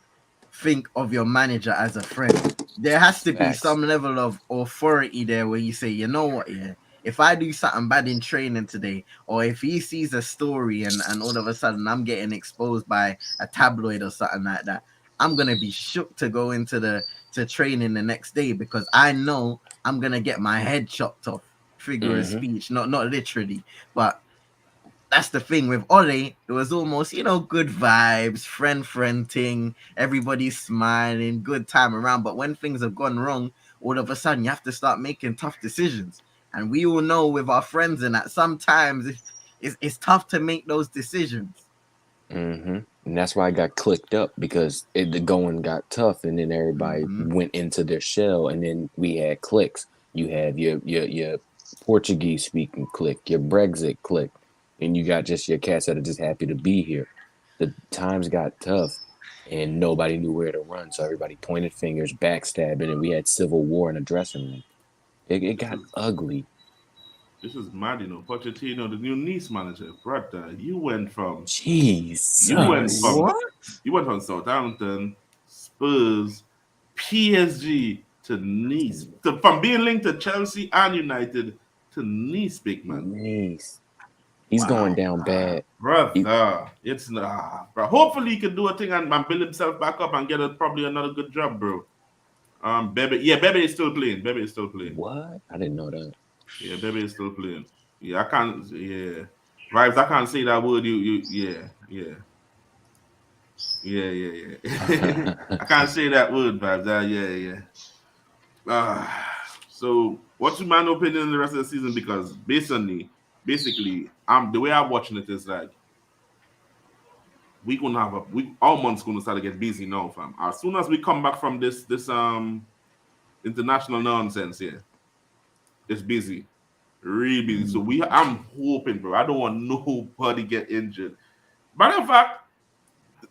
think of your manager as a friend. There has to be Facts. some level of authority there where you say, you know what, yeah, if I do something bad in training today, or if he sees a story and all of a sudden I'm getting exposed by a tabloid or something like that, I'm gonna be shook to go into the to training the next day because I know I'm gonna get my head chopped off. Figure of Mm-hmm. speech, not literally, but that's the thing with Ole. It was almost, good vibes, friend thing. Everybody's smiling, good time around. But when things have gone wrong, all of a sudden you have to start making tough decisions. And we all know with our friends and that sometimes it's tough to make those decisions. Mm-hmm. And that's why I got clicked up because the going got tough, and then everybody Mm-hmm. went into their shell, and then we had cliques. You have your Portuguese speaking clique, your Brexit clique, and you got just your cats that are just happy to be here. The times got tough, and nobody knew where to run, so everybody pointed fingers, backstabbing, and we had civil war in the dressing room. It This got is ugly. this is mad, Pochettino, the new Nice manager, brother. You went Jesus. from What? you went from Southampton, Spurs, PSG to Nice. From being linked to Chelsea and United to Nice, big man. Nice. He's going Wow. down bad. He, Brother, it's not, bro. Hopefully he can do a thing and build himself back up and get probably another good job, bro. Bebe is still playing. Bebe is still playing. what? I didn't know that. Yeah, Bebe is still playing. Yeah, I can't. Yeah, vibes. I can't say that word. Yeah. I can't say that word, vibes. Yeah. So what's your man opinion on the rest of the season? Because basically, the way I'm watching it is like we gonna have our month's gonna start to get busy now, fam. As soon as we come back from this international nonsense, yeah, it's busy, really busy. So I'm hoping, bro. I don't want nobody get injured. Matter of fact,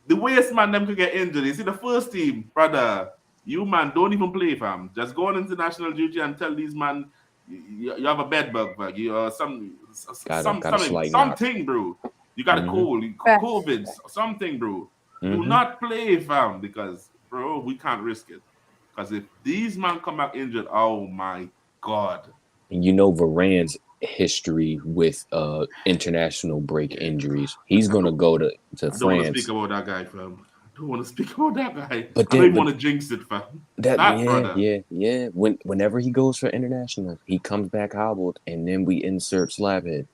the waste man them could get injured. You see the first team, brother. You man don't even play, fam. Just go on international duty and tell these man you have a bed bug, you Got a slight knock. something, bro. You got a Mhm. cold, Facts. COVID, something, bro. Do Mhm. not play, fam, because bro, we can't risk it. Because if these man come back injured, oh my god. And you know Varane's history with international break Yeah. Injuries. He's gonna go to I don't want to speak France. about that guy, fam. I don't want to speak about that guy. But I don't then even but want to jinx it, fam. that That brother. yeah. Whenever he goes for international, he comes back hobbled, and then we insert Slabhead.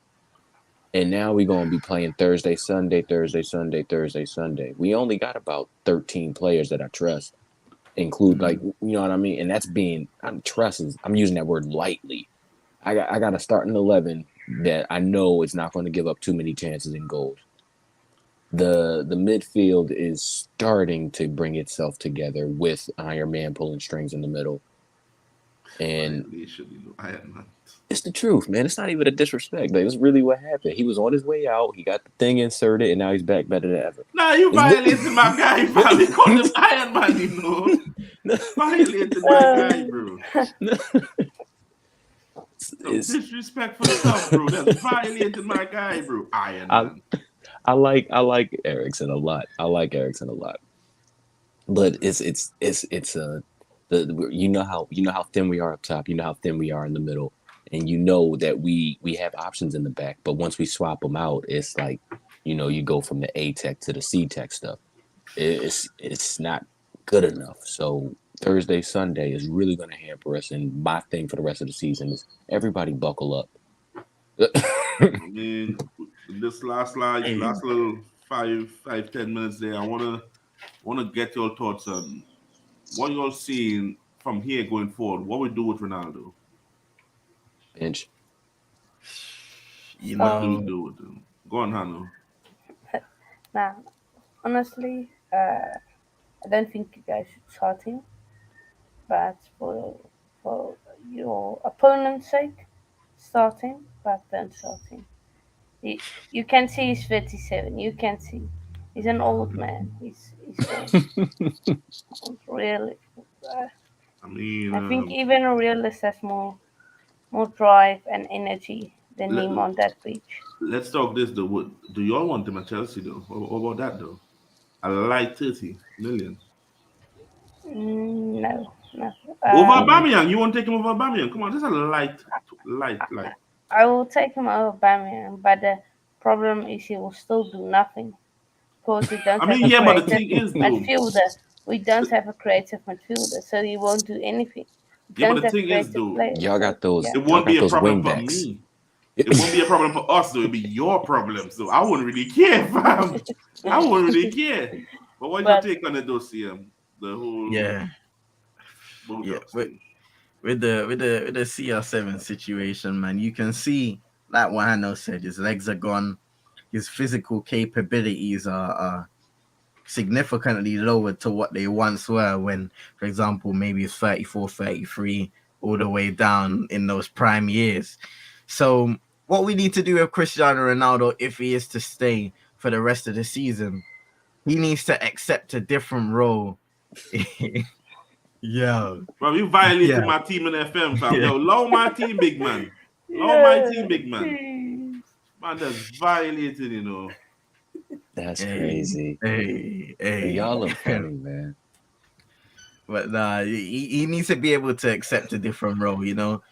And now we're gonna be playing Thursday, Sunday, Thursday, Sunday, Thursday, Sunday. We only got about 13 players that I trust. Include like you know what I mean? And that's I'm using that word lightly. I got to start an 11 that I know is not going to give up too many chances in goals. The midfield is starting to bring itself together with Iron Man pulling strings in the middle. And Iron Man. it's the truth, man. It's not even a disrespect. Like, it's really what happened. He was on his way out. He got the thing inserted, and now he's back better than ever. Nah, you violated my guy, fam. You called him Iron Man, Violated my guy, bro. Some disrespectful stuff, bro. That's violated my guy, bro. Iron Man. I like Erickson a lot. But you know how thin we are up top. You know how thin we are in the middle, and you know that we have options in the back. But once we swap them out, it's like you go from the A tech to the C tech stuff. It's not good enough. So Thursday, Sunday is really going to hamper us. And my thing for the rest of the season is everybody buckle up. I mean, this Hey, last little 10 minutes there, I wanna get your thoughts on what you're seeing from here going forward. What we do with Ronaldo? Bench. you What do we Um, know, do with him? Go on, Hanu. Now, honestly, I don't think you guys should start him, but for your opponent's sake, start him, but don't start him. You, you can see he's 37. You can see he's an old man. He's old. Really, uh, I mean, I think even a realist has more drive and energy than let, him on that pitch. let's talk this though. Do y'all want him at Chelsea though? What about that though? A light 30 million. No, no. Over Um, Aubameyang, you won't take him over Aubameyang? Come on, just a light. I will take him over Birmingham, but the problem is he will still do nothing because we don't I have mean, a yeah, but the creative thing is though, midfielder. We don't have a creative midfielder, so he won't do anything. We yeah, but don't the have thing is creative though, players, Y'all so got those. yeah. it Y'all won't be got a those problem wing for backs. me. It won't be a problem for us though. It'll be your problem. So I wouldn't really care, fam. I wouldn't really care. But what's your But take on the dossier? The whole yeah, yeah. Botox With thing. with the CR7 situation, man, you can see like what Hano said. His legs are gone. His physical capabilities are significantly lower to what they once were when, for example, maybe 34, 33, all the way down in those prime years. So what we need to do with Cristiano Ronaldo, if he is to stay for the rest of the season, he needs to accept a different role. Yo, Bro, you violated yeah, my team in FM, fam. yeah. Yo, low my team, big man. Low my yeah, team, big man. jeez. Man, that's violated, you know. That's Hey, crazy. hey. Y'all are funny, man. But nah, he needs to be able to accept a different role, you know.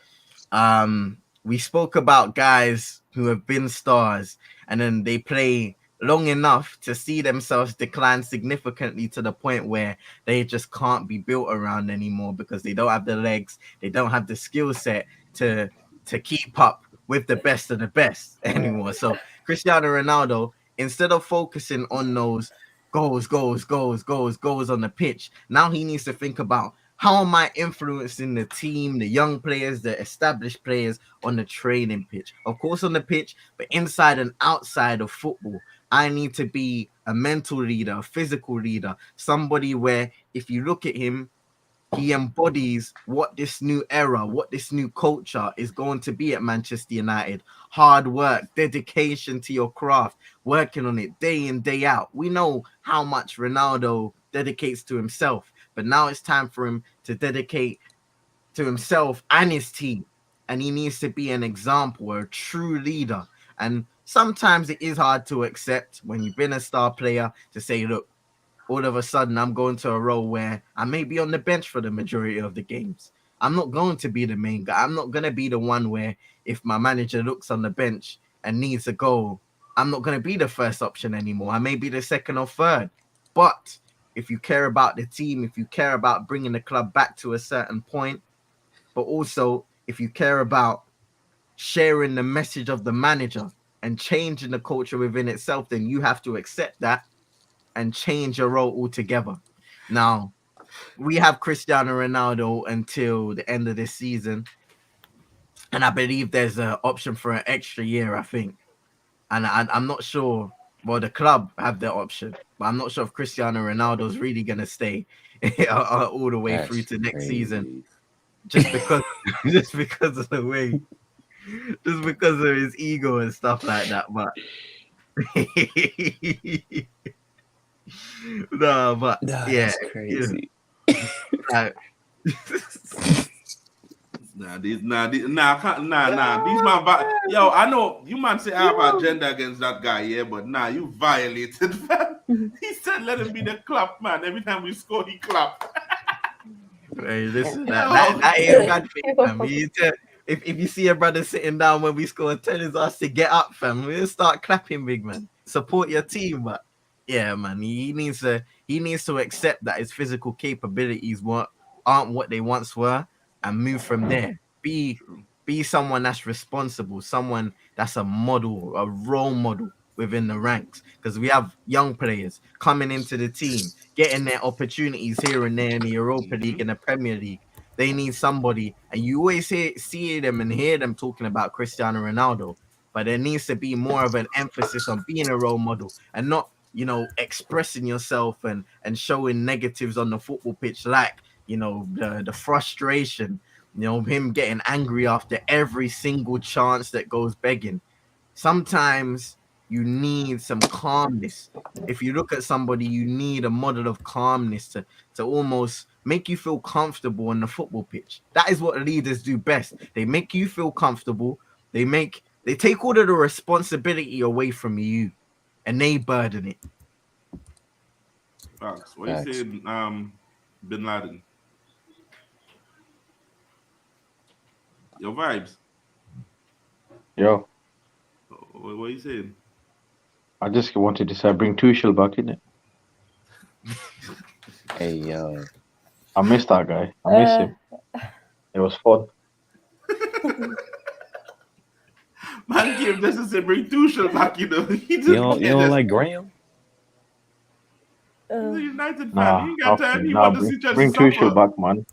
We spoke about guys who have been stars and then they play long enough to see themselves decline significantly to the point where they just can't be built around anymore because they don't have the legs, they don't have the skill set to keep up with the best of the best anymore. So Cristiano Ronaldo, instead of focusing on those goals on the pitch, now he needs to think about how am I influencing the team, the young players, the established players on the training pitch? Of course, on the pitch, but inside and outside of football, I need to be a mental leader, a physical leader, somebody where if you look at him, he embodies what this new era, what this new culture is going to be at Manchester United. Hard work, dedication to your craft, working on it day in, day out. We know how much Ronaldo dedicates to himself, but now it's time for him to dedicate to himself and his team. And he needs to be an example, a true leader. And sometimes it is hard to accept when you've been a star player to say, look, all of a sudden I'm going to a role where I may be on the bench for the majority of the games. I'm not going to be the main guy. I'm not going to be the one where if my manager looks on the bench and needs a goal, I'm not going to be the first option anymore. I may be the second or third. But if you care about the team, if you care about bringing the club back to a certain point, but also if you care about sharing the message of the manager and changing the culture within itself, then you have to accept that and change your role altogether. Now, we have Cristiano Ronaldo until the end of this season, and I believe there's an option for an extra year, I think. And I'm not sure. Well, the club have their option, but I'm not sure if Cristiano Ronaldo's really gonna stay all the way through That's to next season, crazy. just because, just because of the way, just because of his ego and stuff like that. But no, but Nah, yeah, that's yeah. crazy. Like, These man, yo, I know you man say I have an agenda against that guy, yeah, but nah, you violated, man. He said let him be the clap, man. Every time we score, he clap. hey, listen, Yo, that ain't a bad thing, fam. Yo. If you see a brother sitting down when we score, tell his ass to get up, fam. We'll start clapping, big man. Support your team, but yeah, man, he needs to accept that his physical capabilities aren't what they once were, and move from there. True. Be someone that's responsible, someone that's a model, a role model within the ranks. Because we have young players coming into the team, getting their opportunities here and there in the Europa League and the Premier League. They need somebody, and you always see them and hear them talking about Cristiano Ronaldo, but there needs to be more of an emphasis on being a role model and not, expressing yourself and showing negatives on the football pitch, like, the frustration, him getting angry after every single chance that goes begging. Sometimes you need some calmness. If you look at somebody, you need a model of calmness to almost make you feel comfortable on the football pitch. That is what leaders do best. They make you feel comfortable. They take all of the responsibility away from you, and they burden it. Facts. What you Facts. saying, Bin Laden? Your vibes. Yo, What you saying? I just wanted to say bring Tuchel back in it. Hey, I miss that guy. I miss him. It was fun. Man came just to say bring Tuchel back, He just you don't like Graham? He's a United fan. Nah, He ain't got time. He nah, want to see Chelsea bring suffer. Tuchel back, man.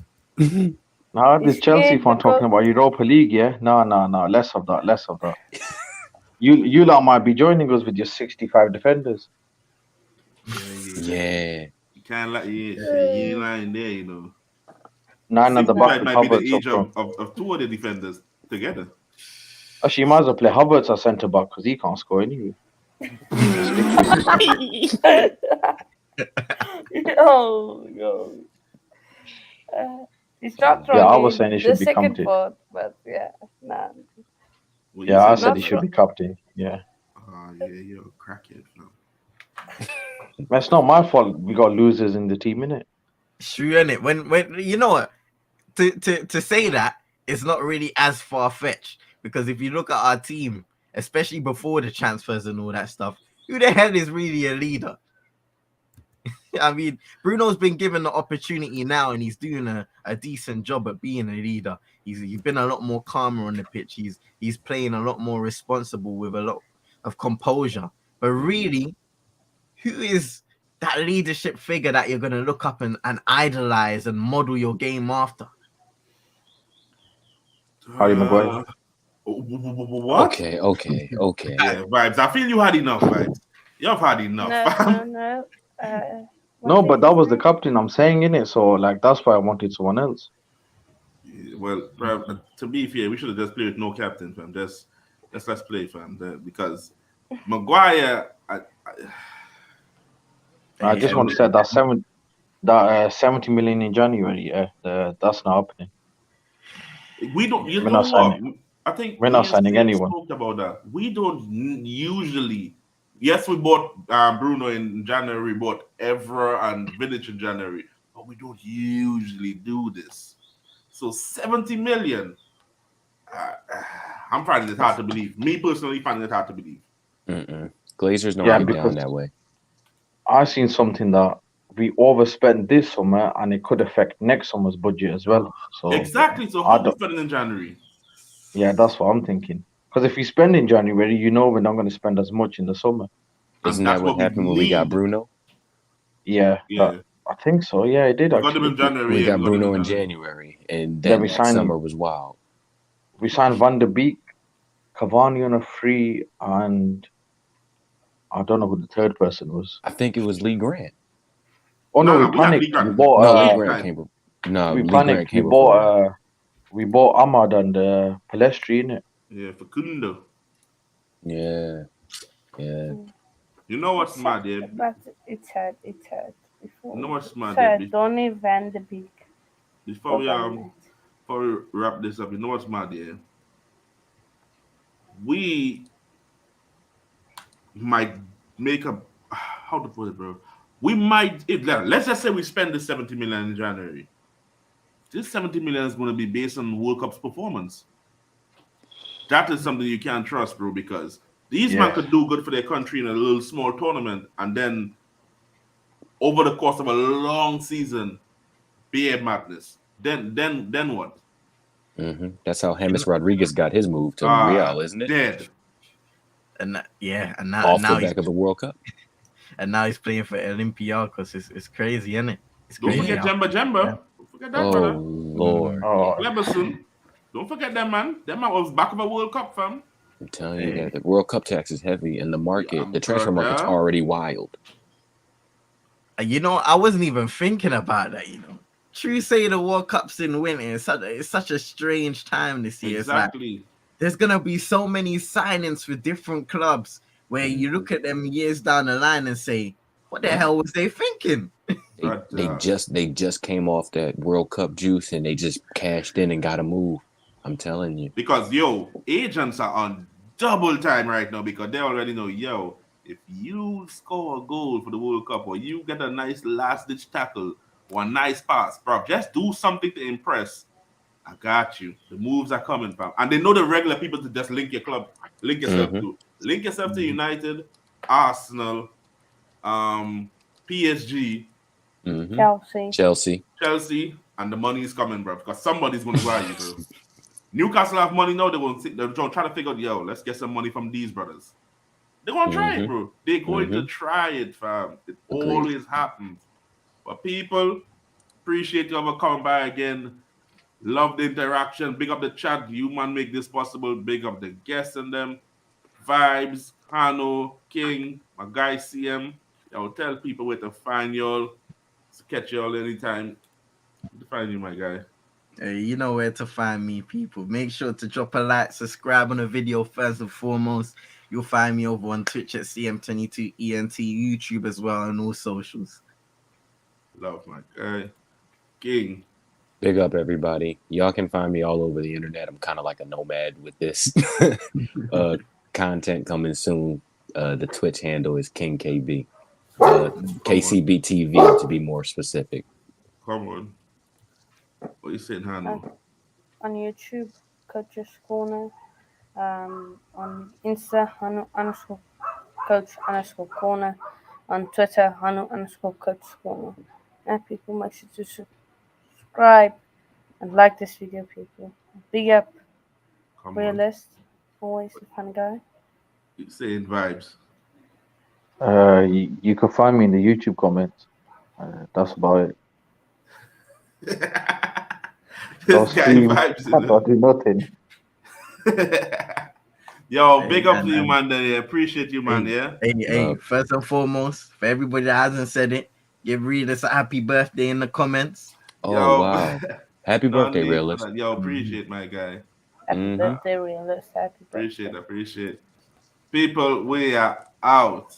Nah, this He's Chelsea scared fan because- talking about Europa League, yeah? No, less of that. You lot might be joining us with your 65 defenders. Yeah. You can't like, you ain't lying there, 9 at the back 65 with might be the Havertz up age front. of two of the defenders together. Actually, you might as well play Havertz as centre back because he can't score anyway. Yo. He's not Yeah, I wrong was in saying he the should be second captain. part, but yeah, nah. What you Yeah, I said? said Not he should wrong. be captain. Yeah. Yeah, you're a crackhead, fam. Man, it's not my fault we got losers in the team, innit? True, innit? When you know what, to say that it's not really as far fetched, because if you look at our team, especially before the transfers and all that stuff, who the hell is really a leader? I mean, Bruno's been given the opportunity now, and he's doing a decent job at being a leader. He's been a lot more calmer on the pitch. He's playing a lot more responsible with a lot of composure. But really, who is that leadership figure that you're going to look up and idolize and model your game after? Harry Maguire. What? Okay. Yeah, vibes. I feel you had enough, vibes. You've had enough, fam. No. No, but that was the captain I'm saying, innit? So, like, that's why I wanted someone else. Yeah, well, bro, to be fair, we should have just played with no captain, fam. Let's play, fam. Because Maguire, I just want to say that 70 million in January, that's not happening. we don't. You We're know not what? signing. I think We're me not and signing Sid anyone. spoke about that. We don't usually. Yes, we bought Bruno in January, bought Evra and Vidic in January, but we don't usually do this. So 70 million. I'm finding it hard to believe. Me personally, finding it hard to believe. Glazers don't Yeah, get down because that way. I seen something that we overspent this summer and it could affect next summer's budget as well. So Exactly. So I how we don't- spending in January? yeah, that's what I'm thinking. Because if we spend in January, we're not going to spend as much in the summer. Isn't that's that what what we happened when we got need. Bruno? Yeah, Yeah. I think so. Yeah, it did We got them in actually. January. We yeah, got them Bruno in January, and Yeah, then we that signed- summer was wild. We signed Van der Beek, Cavani on a free, and I don't know who the third person was. I think it was Lee Grant. Oh no, Nah, we we got panicked. Lee Grant. We bought. No, Lee Grant Grant came. came from. No, We Lee Grant panicked. We came before. bought Ahmad and Palestri in it. Yeah, Facundo. Yeah. You know what's mad, yeah? But it's hard. Before. You know what's mad, Sorry, yeah? Donny Van de Beek. Before we wrap this up, you know what's mad, yeah? We might make a how to put it, bro. We might let's just say we spend the 70 million in January. This 70 million is going to be based on World Cup's performance. That is something you can't trust, bro, because these men could do good for their country in a little small tournament, and then over the course of a long season, beard madness. Then what? That's how James Rodriguez got his move to Real, isn't it? Dead. And and Off now the back of the World Cup. and now he's playing for Olympiacos. It's crazy, isn't it? It's Don't crazy. forget Jemba. Don't forget that, Oh brother. Lord. Oh, Cleberson. Don't forget that, man. That man was back of a World Cup, fam. I'm telling you that the World Cup tax is heavy and the market, the transfer brother. market's already wild. You know, I wasn't even thinking about that. You know, true say the World Cup's in winter. It's such a strange time this year. Exactly. It's like there's gonna be so many signings for different clubs where you look at them years down the line and say, "What the hell was they thinking?" They just came off that World Cup juice and they just cashed in and got a move. I'm telling you. Because agents are on double time right now because they already know, if you score a goal for the World Cup or you get a nice last-ditch tackle or a nice pass, bro, just do something to impress. I got you. The moves are coming, fam. And they know the regular people to just link yourself to. Link yourself to United, Arsenal, PSG, Chelsea, and the money is coming, bro. Because somebody's going to buy you, bro. Newcastle have money now. They're trying to figure out, let's get some money from these brothers. They're going to try it, bro. They're going to try it, fam. It always happens. But people, appreciate you for coming by again. Love the interaction. Big up the chat. You man make this possible. Big up the guests and them. Vibes, Hano, King, my guy CM. I'll tell people where to find y'all. Catch y'all anytime. To find you, my guy. You know where to find me, people. Make sure to drop a like, subscribe on the video first and foremost. You'll find me over on Twitch at CM22ENT, YouTube as well, and all socials. Love, my guy. King. Big up, everybody. Y'all can find me all over the internet. I'm kind of like a nomad with this. Content coming soon. The Twitch handle is King KB. KCB TV to be more specific. Come on. What you saying, Hano? On YouTube, Coach's Corner. On Insta, Hanu_Coach_Corner. On Twitter, Hanu_Coach's Corner. And people, make sure to subscribe and like this video, people. Big up, Realist. Always a fun guy. You saying vibes. you can find me in the YouTube comments. That's about it. This guy vibes. I'll do nothing. Yo, big up to you, man. Appreciate you, man. Hey, first and foremost, for everybody that hasn't said it, give Readers a happy birthday in the comments. Oh, wow. Happy birthday, Realist. Yo, appreciate my guy. Happy birthday, Realist. Happy birthday. Appreciate. People, we are out.